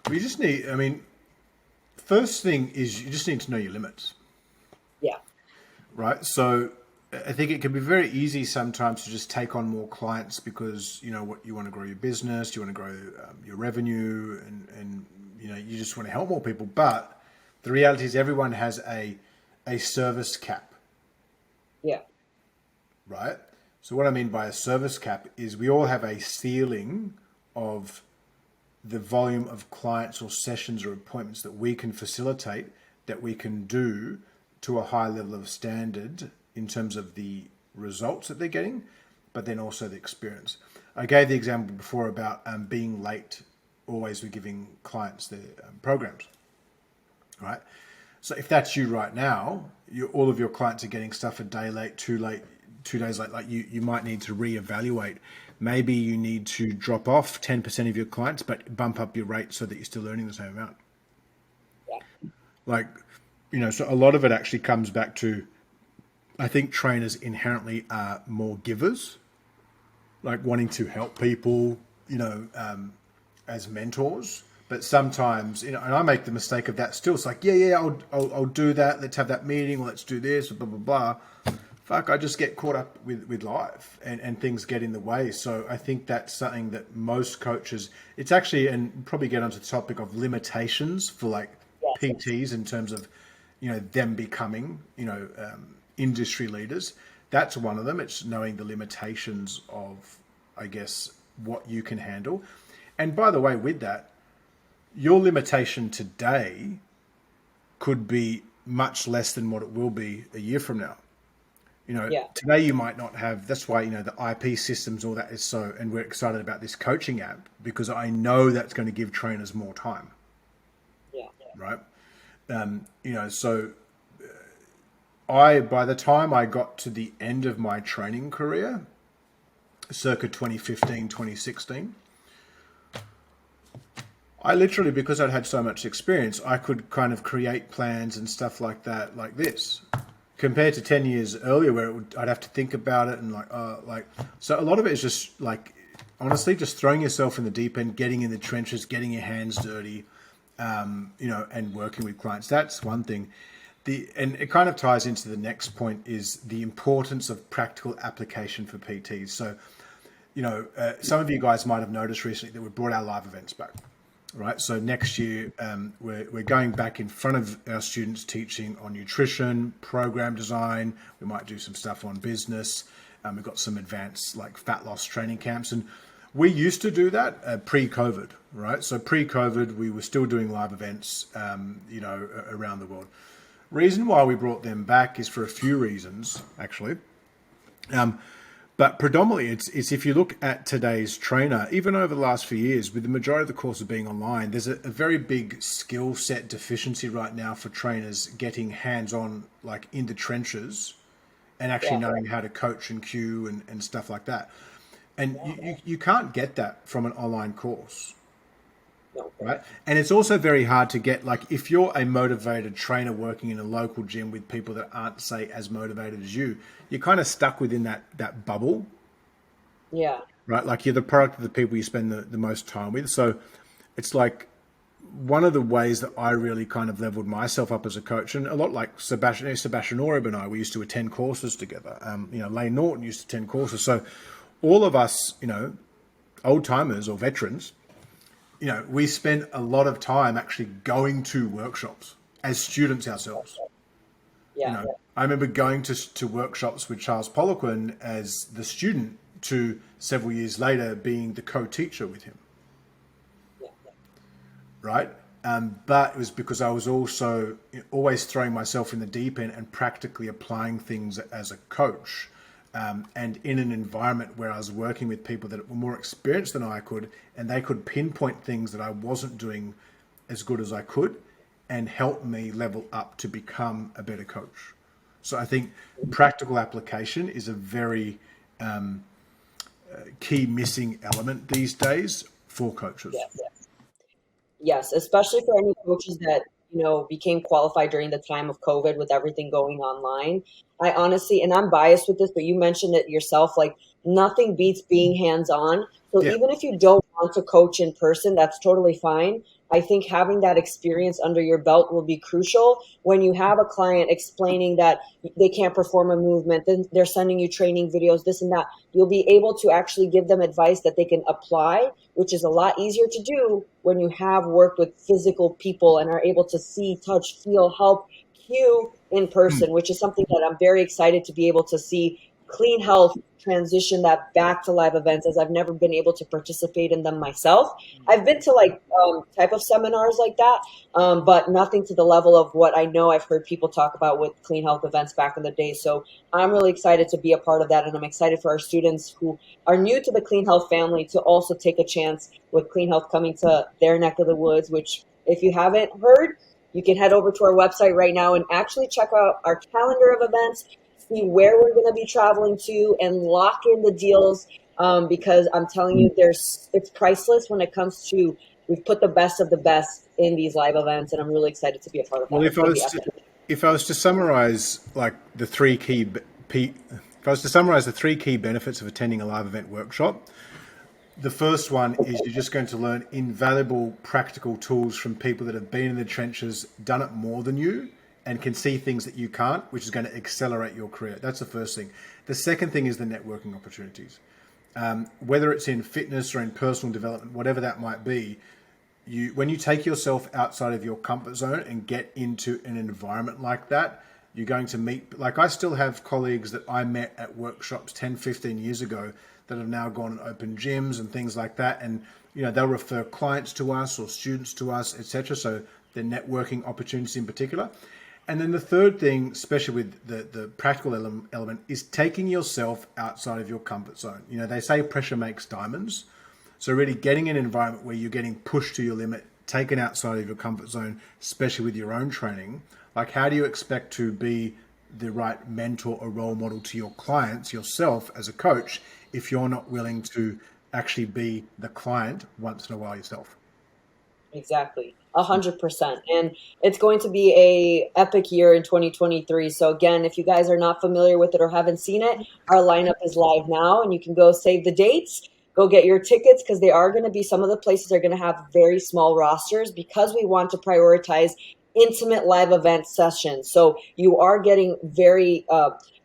We just need. I mean, first thing is you just need to know your limits, Yeah. right? So I think it can be very easy sometimes to just take on more clients because what you want to grow your business, you want to grow your revenue, and you just want to help more people. But the reality is everyone has a service cap, Yeah. right? So what I mean by a service cap is we all have a ceiling of the volume of clients or sessions or appointments that we can facilitate, that we can do to a high level of standard in terms of the results that they're getting, but then also the experience. I gave the example before about being late always with giving clients their programs, right? So if that's you right now, all of your clients are getting stuff a day late, 2 days late. Like you might need to reevaluate maybe you need to drop off 10% of your clients, but bump up your rate so that you're still earning the same amount. Yeah. Like, so a lot of it actually comes back to, I think trainers inherently are more givers, like wanting to help people, as mentors. But sometimes, and I make the mistake of that still. It's like, yeah, I'll do that. Let's have that meeting. Or let's do this. Blah blah blah. Fuck, I just get caught up with life, and things get in the way. So I think that's something that most coaches. It's actually, and probably get onto the topic of limitations for like Yes. PTs in terms of, them becoming, industry leaders. That's one of them. It's knowing the limitations of, I guess, what you can handle. And by the way, with that, your limitation today could be much less than what it will be a year from now. Yeah. Today you might not have, that's why, the IP systems, all that is so, and we're excited about this coaching app because I know that's going to give trainers more time, Yeah. right? So by the time I got to the end of my training career, circa 2015, 2016, I literally, because I'd had so much experience, I could kind of create plans and stuff like that, like this, compared to 10 years earlier where I'd have to think about it and so a lot of it is just like, honestly, just throwing yourself in the deep end, getting in the trenches, getting your hands dirty, and working with clients. That's one thing. And it kind of ties into the next point is the importance of practical application for PTs. So, some of you guys might have noticed recently that we brought our live events back. Right, so next year we're going back in front of our students teaching on nutrition, program design. We might do some stuff on business. We've got some advanced like fat loss training camps, and we used to do that pre-COVID, right? So pre-COVID we were still doing live events, around the world. Reason why we brought them back is for a few reasons, actually. But predominantly, it's if you look at today's trainer, even over the last few years, with the majority of the courses being online, there's a very big skill set deficiency right now for trainers getting hands-on, like in the trenches, and actually Yeah. knowing how to coach and cue and stuff like that. And you can't get that from an online course. No. Right. And it's also very hard to get, like, if you're a motivated trainer working in a local gym with people that aren't, say, as motivated as you're kind of stuck within that bubble, Yeah. right? Like you're the product of the people you spend the most time with. So it's like one of the ways that I really kind of leveled myself up as a coach, and a lot like Sebastian Oreb and I, we used to attend courses together. Lane Norton used to attend courses. So all of us, old timers or veterans, we spent a lot of time actually going to workshops as students ourselves. Yeah. I remember going to workshops with Charles Poliquin as the student to several years later being the co-teacher with him. Yeah. Right? But it was because I was also always throwing myself in the deep end and practically applying things as a coach. And in an environment where I was working with people that were more experienced than I could, and they could pinpoint things that I wasn't doing as good as I could and help me level up to become a better coach. So I think practical application is a very key missing element these days for coaches. Yes. Yes, especially for any coaches that, became qualified during the time of COVID with everything going online. I honestly, and I'm biased with this, but you mentioned it yourself, like nothing beats being hands-on. So Yeah. even if you don't want to coach in person, that's totally fine. I think having that experience under your belt will be crucial when you have a client explaining that they can't perform a movement, then they're sending you training videos, this and that. You'll be able to actually give them advice that they can apply, which is a lot easier to do when you have worked with physical people and are able to see, touch, feel, help, cue in person, which is something that I'm very excited to be able to see Clean Health transition that back to live events, as I've never been able to participate in them myself. I've been to like type of seminars like that, but nothing to the level of what I know I've heard people talk about with Clean Health events back in the day. So I'm really excited to be a part of that, and I'm excited for our students who are new to the Clean Health family to also take a chance with Clean Health coming to their neck of the woods, which if you haven't heard, you can head over to our website right now and actually check out our calendar of events, see where we're going to be traveling to, and lock in the deals because I'm telling you, it's priceless when it comes to we've put the best of the best in these live events, and I'm really excited to be a part of that. Well, It's going to be epic. if I was to summarize like the three key if I was to summarize the three key benefits of attending a live event workshop, the first one is you're just going to learn invaluable practical tools from people that have been in the trenches, done it more than you, and can see things that you can't, which is going to accelerate your career. That's the first thing. The second thing is the networking opportunities. Whether it's in fitness or in personal development, whatever that might be, when you take yourself outside of your comfort zone and get into an environment like that, you're going to meet, like I still have colleagues that I met at workshops 10, 15 years ago that have now gone and opened gyms and things like that. And, they'll refer clients to us or students to us, etc. So the networking opportunities in particular. And then the third thing, especially with the practical element, is taking yourself outside of your comfort zone. They say pressure makes diamonds. So really getting an environment where you're getting pushed to your limit, taken outside of your comfort zone, especially with your own training. Like, how do you expect to be the right mentor or role model to your clients, yourself as a coach, if you're not willing to actually be the client once in a while yourself? Exactly. 100%. And it's going to be a epic year in 2023. So again, if you guys are not familiar with it or haven't seen it, our lineup is live now and you can go save the dates, go get your tickets because they are going to be some of the places are going to have very small rosters because we want to prioritize intimate live event sessions. So you are getting very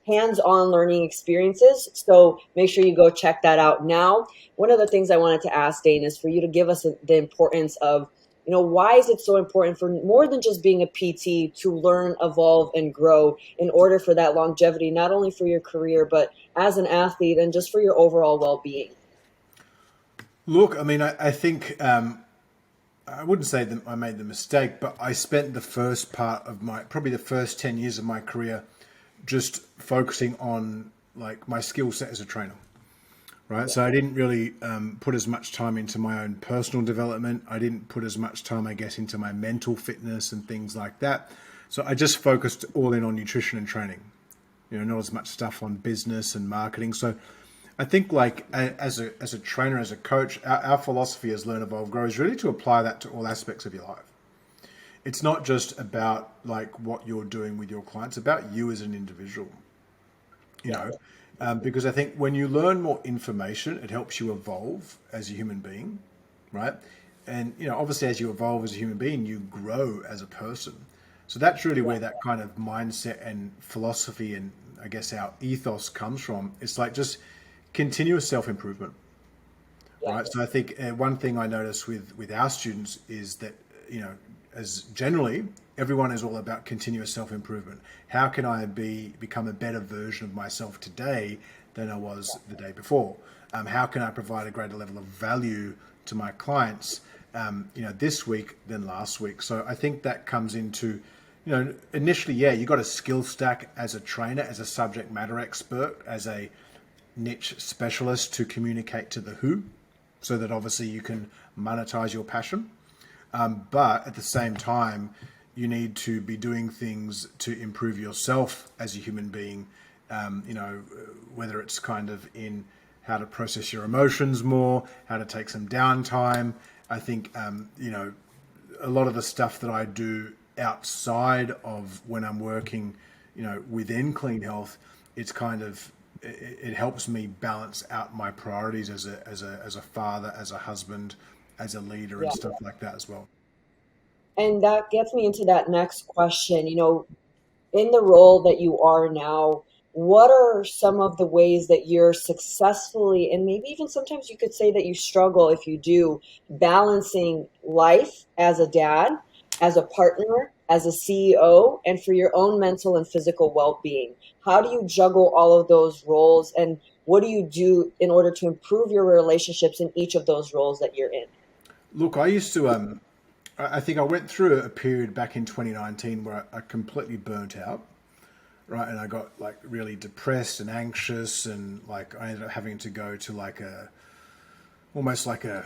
hands-on learning experiences. So make sure you go check that out now. One of the things I wanted to ask Dane is for you to give us the importance of why is it so important for more than just being a PT to learn, evolve, and grow in order for that longevity, not only for your career, but as an athlete and just for your overall well-being? Look, I mean, I think I wouldn't say that I made the mistake, but I spent the first part of probably the first 10 years of my career just focusing on like my skill set as a trainer. Right. Yeah. So I didn't really put as much time into my own personal development. I didn't put as much time, I guess, into my mental fitness and things like that. So I just focused all in on nutrition and training, not as much stuff on business and marketing. So I think like as a trainer, as a coach, our philosophy as Learn, Evolve, Grow is really to apply that to all aspects of your life. It's not just about like what you're doing with your clients, it's about you as an individual, you Yeah. know, because I think when you learn more information, it helps you evolve as a human being, right? And, obviously as you evolve as a human being, you grow as a person. So that's really Yeah. where that kind of mindset and philosophy and I guess our ethos comes from. It's like just continuous self-improvement, Yeah. right? So I think one thing I notice with our students is that, as generally everyone is all about continuous self-improvement. How can I become a better version of myself today than I was the day before? How can I provide a greater level of value to my clients, this week than last week? So I think that comes into, initially, yeah, you got a skill stack as a trainer, as a subject matter expert, as a niche specialist to communicate to the who, so that obviously you can monetize your passion. But at the same time, you need to be doing things to improve yourself as a human being, whether it's kind of in how to process your emotions more, how to take some downtime. I think, a lot of the stuff that I do outside of when I'm working, within Clean Health, it's kind of, it helps me balance out my priorities as a father, as a husband, as a leader, and Yeah. stuff like that as well. And that gets me into that next question. In the role that you are now, what are some of the ways that you're successfully, and maybe even sometimes you could say that you struggle if you do, balancing life as a dad, as a partner, as a CEO, and for your own mental and physical well being? How do you juggle all of those roles, and what do you do in order to improve your relationships in each of those roles that you're in? Look, I used to, I think I went through a period back in 2019 where I completely burnt out, right? And I got like really depressed and anxious, and like I ended up having to go to like almost like a,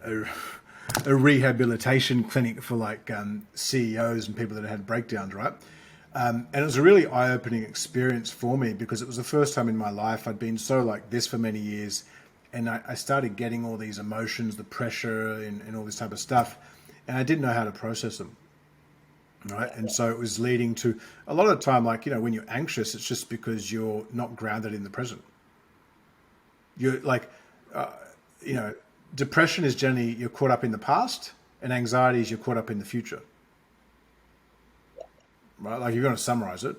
a rehabilitation clinic for like CEOs and people that had breakdowns, right? And it was a really eye-opening experience for me because it was the first time in my life I'd been so like this for many years. And I started getting all these emotions, the pressure and all this type of stuff. And I didn't know how to process them. Right. And so it was leading to a lot of the time, like, when you're anxious, it's just because you're not grounded in the present. You're like, uh, you know, depression is generally you're caught up in the past, and anxiety is you're caught up in the future. Right. Like, you're going to summarize it.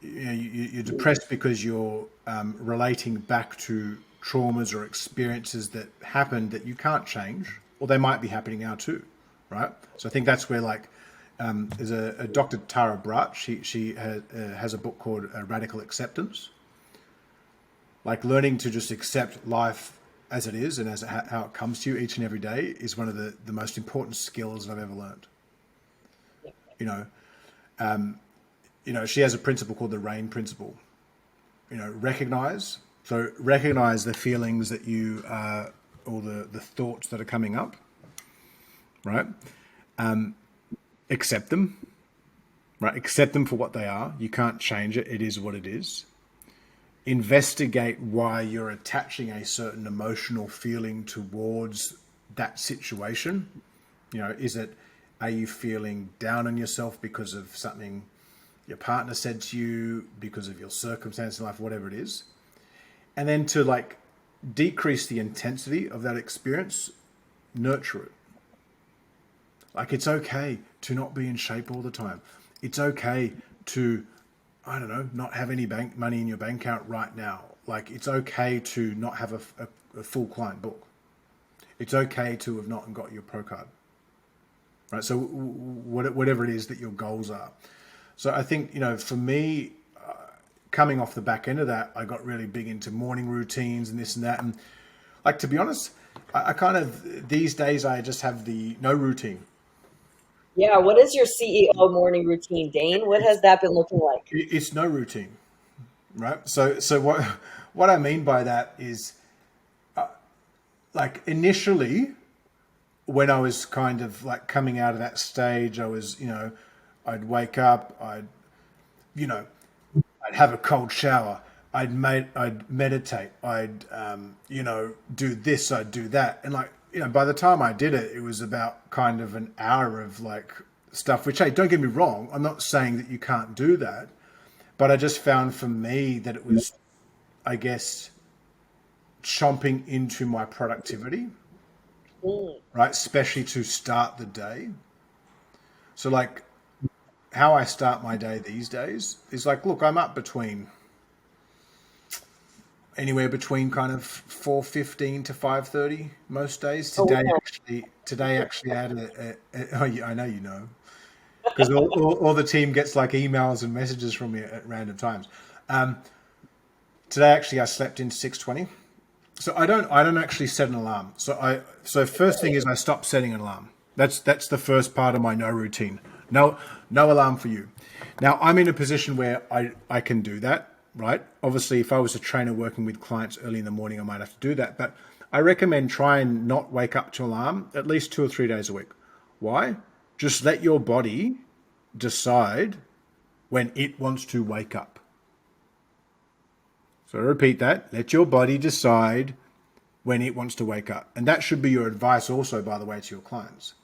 You're depressed because you're relating back to traumas or experiences that happened that you can't change, or they might be happening now too, right? So I think that's where like there's a Dr. Tara Brach. She has a book called Radical Acceptance, like learning to just accept life as it is and how it comes to you each and every day is one of the most important skills I've ever learned. You know, she has a principle called the RAIN principle. Recognize. So recognize the feelings that you, or the thoughts that are coming up, right? Accept them, right? Accept them for what they are. You can't change it. It is what it is. Investigate why you're attaching a certain emotional feeling towards that situation. Is it, are you feeling down on yourself because of something your partner said to you, because of your circumstance in life, whatever it is? And then to like decrease the intensity of that experience, nurture it. Like, it's okay to not be in shape all the time. It's okay to, I don't know, not have any bank money in your bank account right now. Like, it's okay to not have a full client book. It's okay to have not got your pro card. Right. So whatever it is that your goals are. So I think, for me, coming off the back end of that, I got really big into morning routines and this and that. And like, to be honest, I kind of, these days, I just have the no routine. Yeah, what is your CEO morning routine, Dane? What has It's, that been looking like? it's no routine, right? So what I mean by that is, like, initially, when I was kind of like coming out of that stage, I was, I'd wake up, you know, I'd have a cold shower. I'd meditate. I'd do this. I'd do that. And like, by the time I did it, it was about kind of an hour of like stuff. Which, hey, don't get me wrong. I'm not saying that you can't do that, but I just found for me that it was, I guess, chomping into my productivity, Mm. right? Especially to start the day. So like, how I start my day these days is like, look, I'm up between anywhere between kind of 4:15 to 5:30 most days. Oh, wow. Today actually I had oh, yeah, I know because all the team gets like emails and messages from me at random times. Um, Today actually I slept in 6:20. So I don't actually set an alarm. So first thing is I stopped setting an alarm. That's the first part of my no routine. No alarm for you. Now I'm in a position where I can do that, right? Obviously, if I was a trainer working with clients early in the morning, I might have to do that. But I recommend try and not wake up to alarm at least 2 or 3 days a week. Why? Just let your body decide when it wants to wake up. So I repeat that. Let your body decide when it wants to wake up. And that should be your advice also, by the way, to your clients.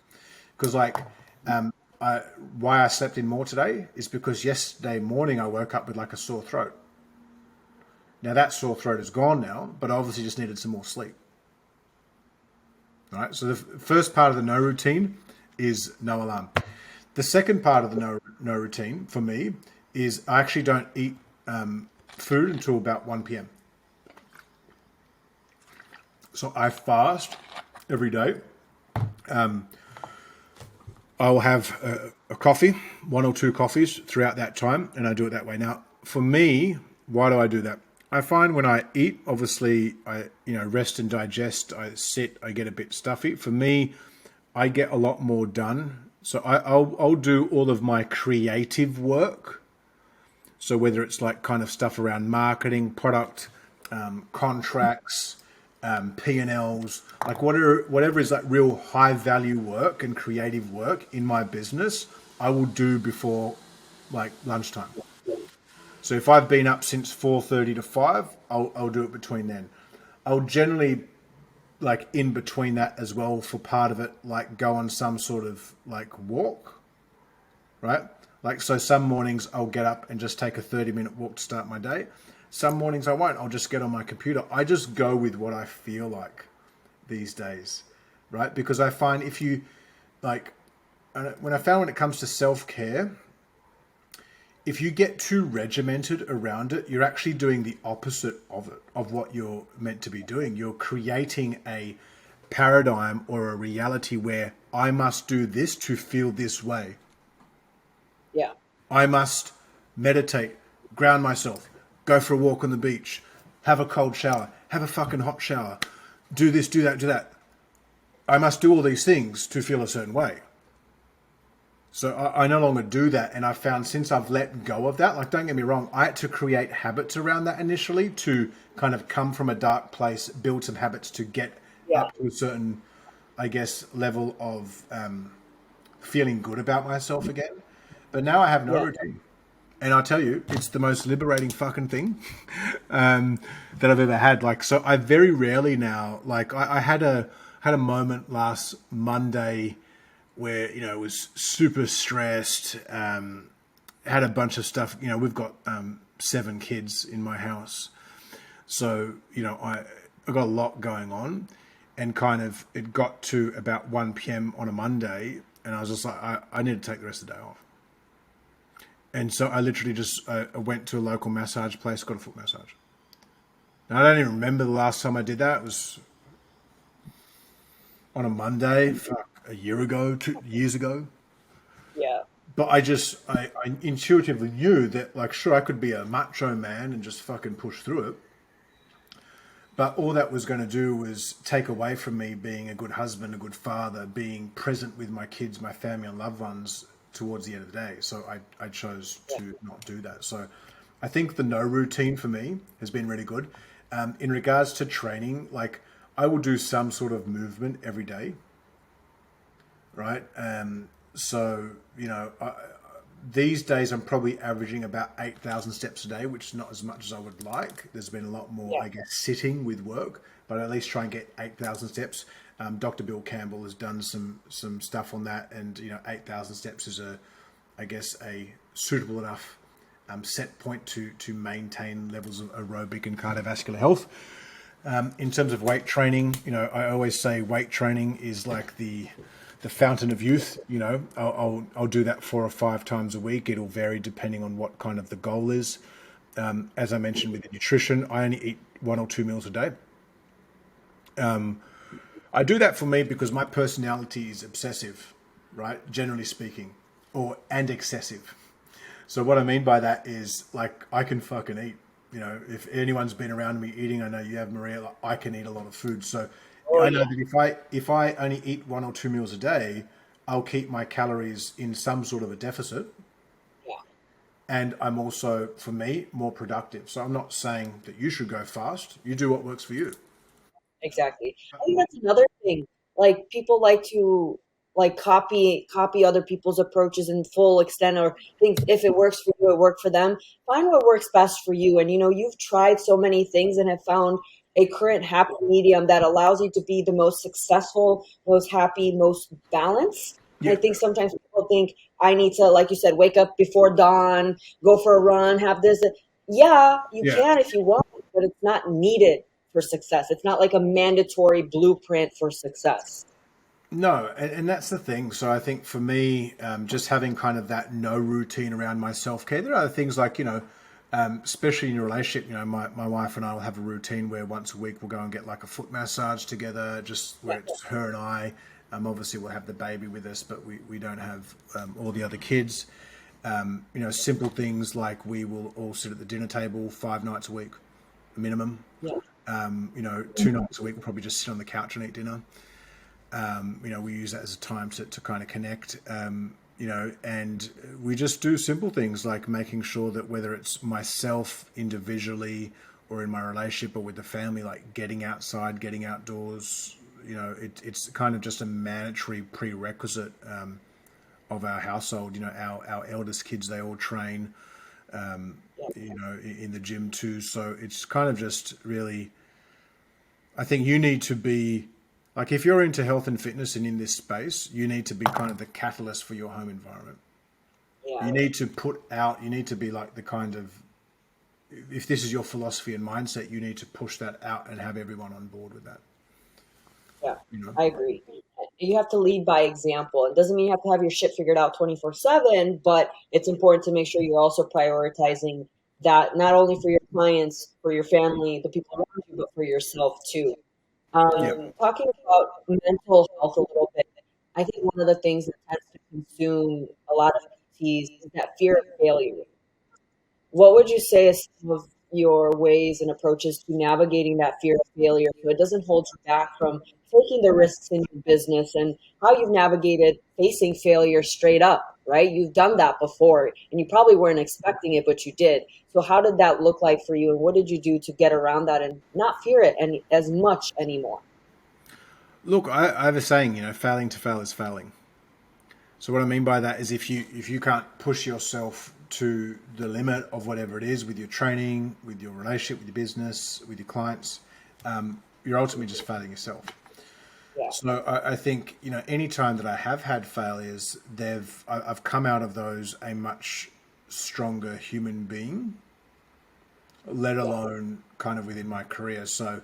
Because like, um, why I slept in more today is because yesterday morning I woke up with like a sore throat. Now that sore throat is gone now, but I obviously just needed some more sleep. All right. So the first part of the no routine is no alarm. The second part of the no routine for me is I actually don't eat food until about 1 p.m. So I fast every day. I'll have a coffee, 1 or 2 coffees throughout that time, and I do it that way. Now, for me, why do I do that? I find when I eat, obviously, I rest and digest. I sit, I get a bit stuffy. For me, I get a lot more done. So I'll do all of my creative work. So whether it's like kind of stuff around marketing, product, contracts, P&Ls, like whatever is like real high value work and creative work in my business, I will do before like lunchtime. So if I've been up since 4:30 to 5, I'll do it between then. I'll generally like in between that as well for part of it, like go on some sort of like walk, right? Like, so some mornings I'll get up and just take a 30-minute walk to start my day. Some mornings I won't. I'll just get on my computer. I just go with what I feel like these days, right? Because I find if you like, when I found when it comes to self-care, if you get too regimented around it, you're actually doing the opposite of it, of what you're meant to be doing. You're creating a paradigm or a reality where I must do this to feel this way. Yeah. I must meditate, ground myself, go for a walk on the beach, have a cold shower, have a fucking hot shower, do this, do that, do that. I must do all these things to feel a certain way. So I no longer do that. And I found since I've let go of that, like, don't get me wrong, I had to create habits around that initially to kind of come from a dark place, build some habits to get Yeah. up to a certain, I guess, level of feeling good about myself again. But now I have no Yeah. routine. And I tell you, it's the most liberating fucking thing that I've ever had. Like, so I very rarely now, like I had a moment last Monday where, it was super stressed, had a bunch of stuff. We've got 7 kids in my house. So, I got a lot going on, and kind of it got to about 1 p.m. on a Monday, and I was just like, I need to take the rest of the day off. And so I literally just went to a local massage place, got a foot massage. Now, I don't even remember the last time I did that. It was on a Monday, a year ago, 2 years ago. Yeah. But I intuitively knew that, like, sure, I could be a macho man and just fucking push through it. But all that was going to do was take away from me being a good husband, a good father, being present with my kids, my family, and loved ones towards the end of the day. So I chose Yeah. to not do that. So I think the no routine for me has been really good. In regards to training, like, I will do some sort of movement every day, right? So, these days I'm probably averaging about 8,000 steps a day, which is not as much as I would like. There's been a lot more, Yeah. I guess, sitting with work, but I at least try and get 8,000 steps. Dr. Bill Campbell has done some stuff on that, and 8,000 steps is I guess, a suitable enough set point to maintain levels of aerobic and cardiovascular health. In terms of weight training, I always say weight training is like the fountain of youth. I'll do that 4 or 5 times a week. It'll vary depending on what kind of the goal is. As I mentioned with the nutrition, I only eat 1 or 2 meals a day. I do that for me because my personality is obsessive, right? Generally speaking, and excessive. So what I mean by that is, like, I can fucking eat. If anyone's been around me eating, I know you have, Maria. Like, I can eat a lot of food. So Oh I know yeah. that if I only eat 1 or 2 meals a day, I'll keep my calories in some sort of a deficit, Yeah. and I'm also, for me, more productive. So I'm not saying that you should go fast. You do what works for you. Exactly. I think that's another thing. Like, people like to like copy other people's approaches in full extent, or think if it works for you, it worked for them. Find what works best for you. And you've tried so many things and have found a current happy medium that allows you to be the most successful, most happy, most balanced. And Yeah, I think sometimes people think I need to, like you said, wake up before dawn, go for a run, have this. Yeah, you yeah. can if you want, but it's not needed for success. It's not like a mandatory blueprint for success. No, and that's the thing. So I think for me, just having kind of that no routine around my self care, there are other things like, especially in your relationship, my wife and I will have a routine where once a week we'll go and get like a foot massage together, just Yeah, where it's her and I. Obviously, we'll have the baby with us, but we don't have all the other kids. Simple things like we will all sit at the dinner table 5 nights a week, minimum. yeah, 2 nights a week we'll probably just sit on the couch and eat dinner. We use that as a time to kind of connect, and we just do simple things like making sure that whether it's myself individually or in my relationship or with the family, like getting outside, getting outdoors, it's kind of just a mandatory prerequisite of our household. You know, our eldest kids, they all train, Yeah. you know, in the gym too. So it's kind of just really, I think you need to be like, if you're into health and fitness and in this space, you need to be kind of the catalyst for your home environment. You Yeah. need to put out, you need to be like the kind of, if this is your philosophy and mindset, you need to push that out and have everyone on board with that, Yeah, you know? I agree. You have to lead by example. It doesn't mean you have to have your shit figured out 24/7, but it's important to make sure you're also prioritizing that not only for your clients, for your family, the people around you, but for yourself too. Yeah. Talking about mental health a little bit, I think one of the things that tends to consume a lot of PTs is that fear of failure. What would you say is some of your ways and approaches to navigating that fear of failure so it doesn't hold you back from taking the risks in your business, and how you've navigated facing failure straight up, right? You've done that before and you probably weren't expecting it, but you did. So how did that look like for you, and what did you do to get around that and not fear it any as much anymore? Look, I have a saying, you know, failing to fail is failing. So what I mean by that is if you can't push yourself to the limit of whatever it is with your training, with your relationship, with your business, with your clients, you're ultimately just failing yourself. Yeah. So I think, you know, any time that I have had failures, I've come out of those a much stronger human being, let Yeah. alone kind of within my career. So,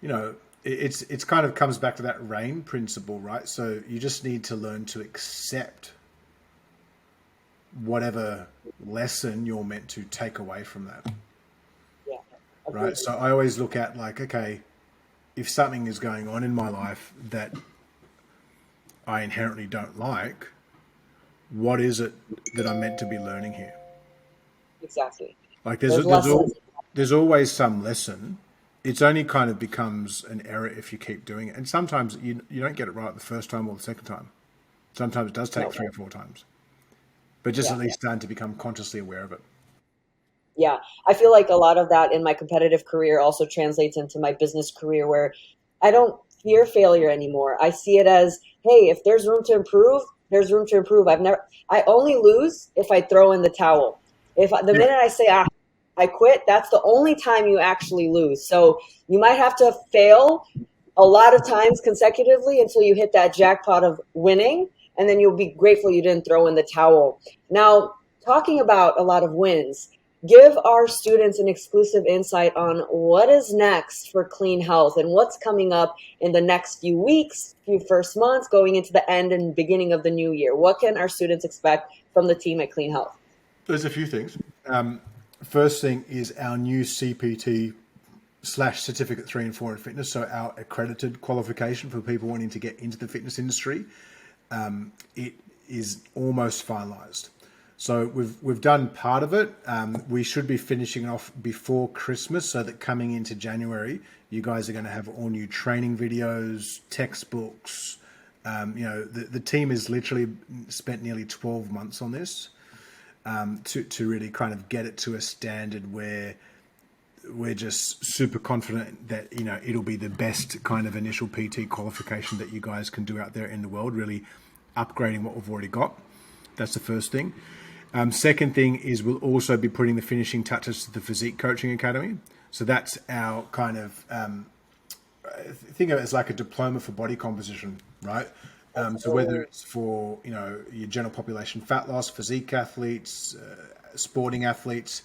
you know, it's kind of comes back to that rain principle, right? So you just need to learn to accept whatever lesson you're meant to take away from that, Yeah. right? Agreed. So I always look at like, okay, if something is going on in my life that I inherently don't like, what is it that I'm meant to be learning here? Exactly. Like There's lessons. there's always some lesson. It's only kind of becomes an error if you keep doing it, and sometimes you don't get it right the first time or the second time. Sometimes it does take No. 3 or 4 times, but just Yeah. at least starting to become consciously aware of it. Yeah, I feel like a lot of that in my competitive career also translates into my business career, where I don't fear failure anymore. I see it as, hey, if there's room to improve, there's room to improve. I only lose if I throw in the towel. The Yeah, minute I say, I quit, that's the only time you actually lose. So you might have to fail a lot of times consecutively until you hit that jackpot of winning, and then you'll be grateful you didn't throw in the towel. Now, talking about a lot of wins, give our students an exclusive insight on what is next for Clean Health and what's coming up in the next few weeks, few first months, going into the end and beginning of the new year. What can our students expect from the team at Clean Health? there's a few things. First thing is our new CPT slash certificate 3 and 4 in fitness. So our accredited qualification for people wanting to get into the fitness industry, it is almost finalized. So we've done part of it. We should be finishing off before Christmas, so that coming into January, you guys are going to have all new training videos, textbooks. You know, the team has literally spent nearly 12 months on this, to really kind of get it to a standard where we're just super confident that, you know, it'll be the best kind of initial PT qualification that you guys can do out there in the world, really upgrading what we've already got. That's the first thing. Second thing is we'll also be putting the finishing touches to the Physique Coaching Academy. So that's our kind of, think of it as like a diploma for body composition, right? So whether it's for, you know, your general population fat loss, physique athletes, sporting athletes,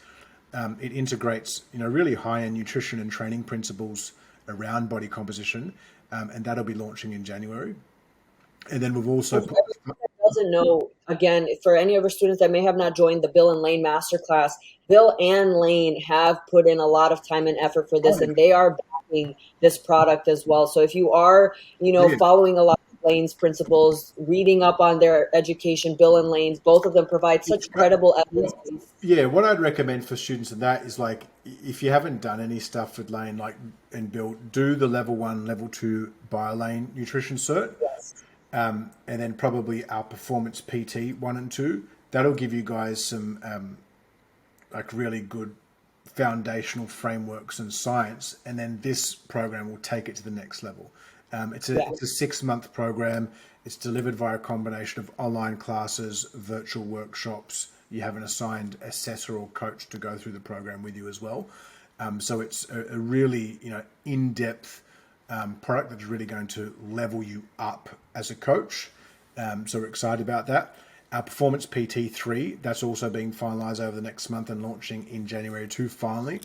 it integrates, you know, really high-end nutrition and training principles around body composition, and that'll be launching in January. And then we've also And for put, everyone that doesn't know, again, for any of our students that may have not joined the Bill and Lane Masterclass, Bill and Lane have put in a lot of time and effort for this, and they are backing this product as well. So if you are, yeah, following a lot of Lane's principles, reading up on their education, Bill and Lane's, both of them provide such credible evidence base. yeah, what I'd recommend for students of that is like, if you haven't done any stuff with Lane, like, and Bill, do the level 1, level 2 BioLane nutrition cert, Yes. and then probably our performance PT 1 and 2. That'll give you guys some like really good foundational frameworks and science, and then this program will take it to the next level. Yeah. It's a 6 month program. It's delivered via a combination of online classes, virtual workshops. You have an assigned assessor or coach to go through the program with you as well. So it's a really in depth product that's really going to level you up as a coach. So we're excited about that. Our Performance PT3, that's also being finalized over the next month and launching in January too, finally.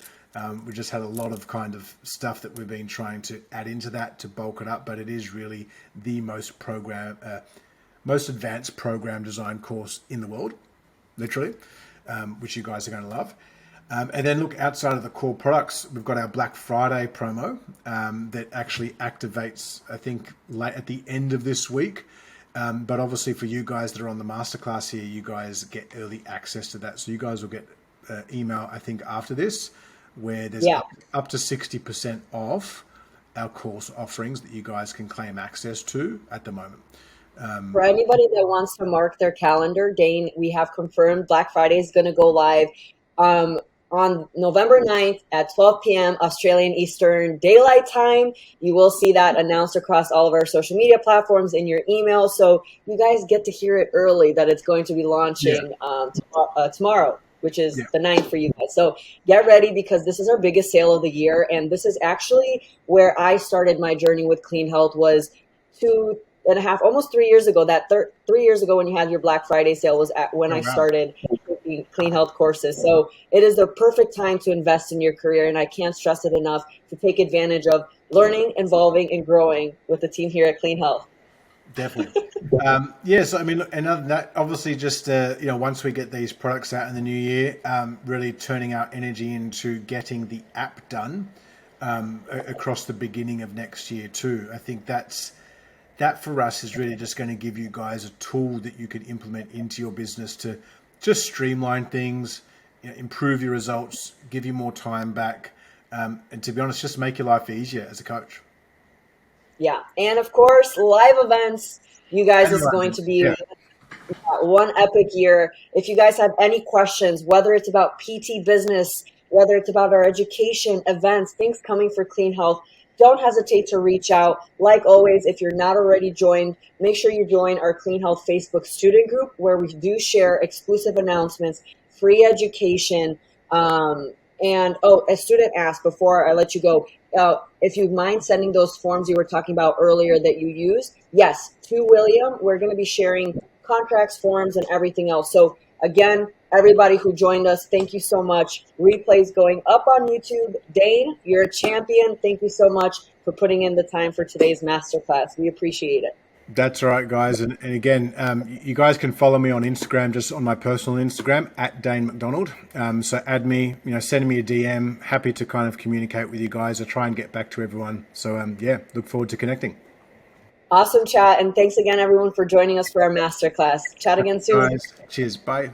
We just had a lot of kind of stuff that we've been trying to add into that to bulk it up, but it is really the most advanced program design course in the world, literally, which you guys are going to love. And then look, outside of the core products, we've got our Black Friday promo that actually activates, I think, late at the end of this week. But obviously for you guys that are on the masterclass here, you guys get early access to that. So you guys will get email, I think, after this, where there's Yeah. up to 60% off our course offerings that you guys can claim access to at the moment. For anybody that wants to mark their calendar, Dane, we have confirmed Black Friday is going to go live um, on November 9th at 12 p.m. Australian Eastern Daylight Time. You will see that announced across all of our social media platforms in your email. So you guys get to hear it early that it's going to be Yeah, launching tomorrow, which is yeah, the 9th for you guys. So get ready because this is our biggest sale of the year. And this is actually where I started my journey with Clean Health was 2.5, almost 3 years ago. That 3 years ago when you had your Black Friday sale was when oh, I wow. started taking Clean Health courses. So it is the perfect time to invest in your career, and I can't stress it enough to take advantage of learning, evolving, and growing with the team here at Clean Health. Definitely. Yes, I mean, look, and other than that, obviously, just once we get these products out in the new year, really turning our energy into getting the app done across the beginning of next year too. I think that for us is really just going to give you guys a tool that you can implement into your business to just streamline things, improve your results, give you more time back, and to be honest, just make your life easier as a coach. Yeah, and of course, live events. You guys, And this is going to relevance. be Yeah. one epic year. If you guys have any questions, whether it's about PT business, whether it's about our education, events, things coming for Clean Health, don't hesitate to reach out. Like always, if you're not already joined, make sure you join our Clean Health Facebook student group where we do share exclusive announcements, free education. And oh, a student asked before I let you go, if you mind sending those forms you were talking about earlier that you use, yes, to William, we're going to be sharing contracts, forms, and everything else. So again, everybody who joined us, thank you so much. Replays going up on YouTube. Daine, you're a champion. Thank you so much for putting in the time for today's masterclass. We appreciate it. That's all right, guys. And again, you guys can follow me on Instagram, just on my personal Instagram at Daine McDonald. So add me, send me a DM. Happy to kind of communicate with you guys. I try and get back to everyone. So yeah, look forward to connecting. Awesome chat. And thanks again, everyone, for joining us for our masterclass. Chat again soon. Guys, cheers. Bye.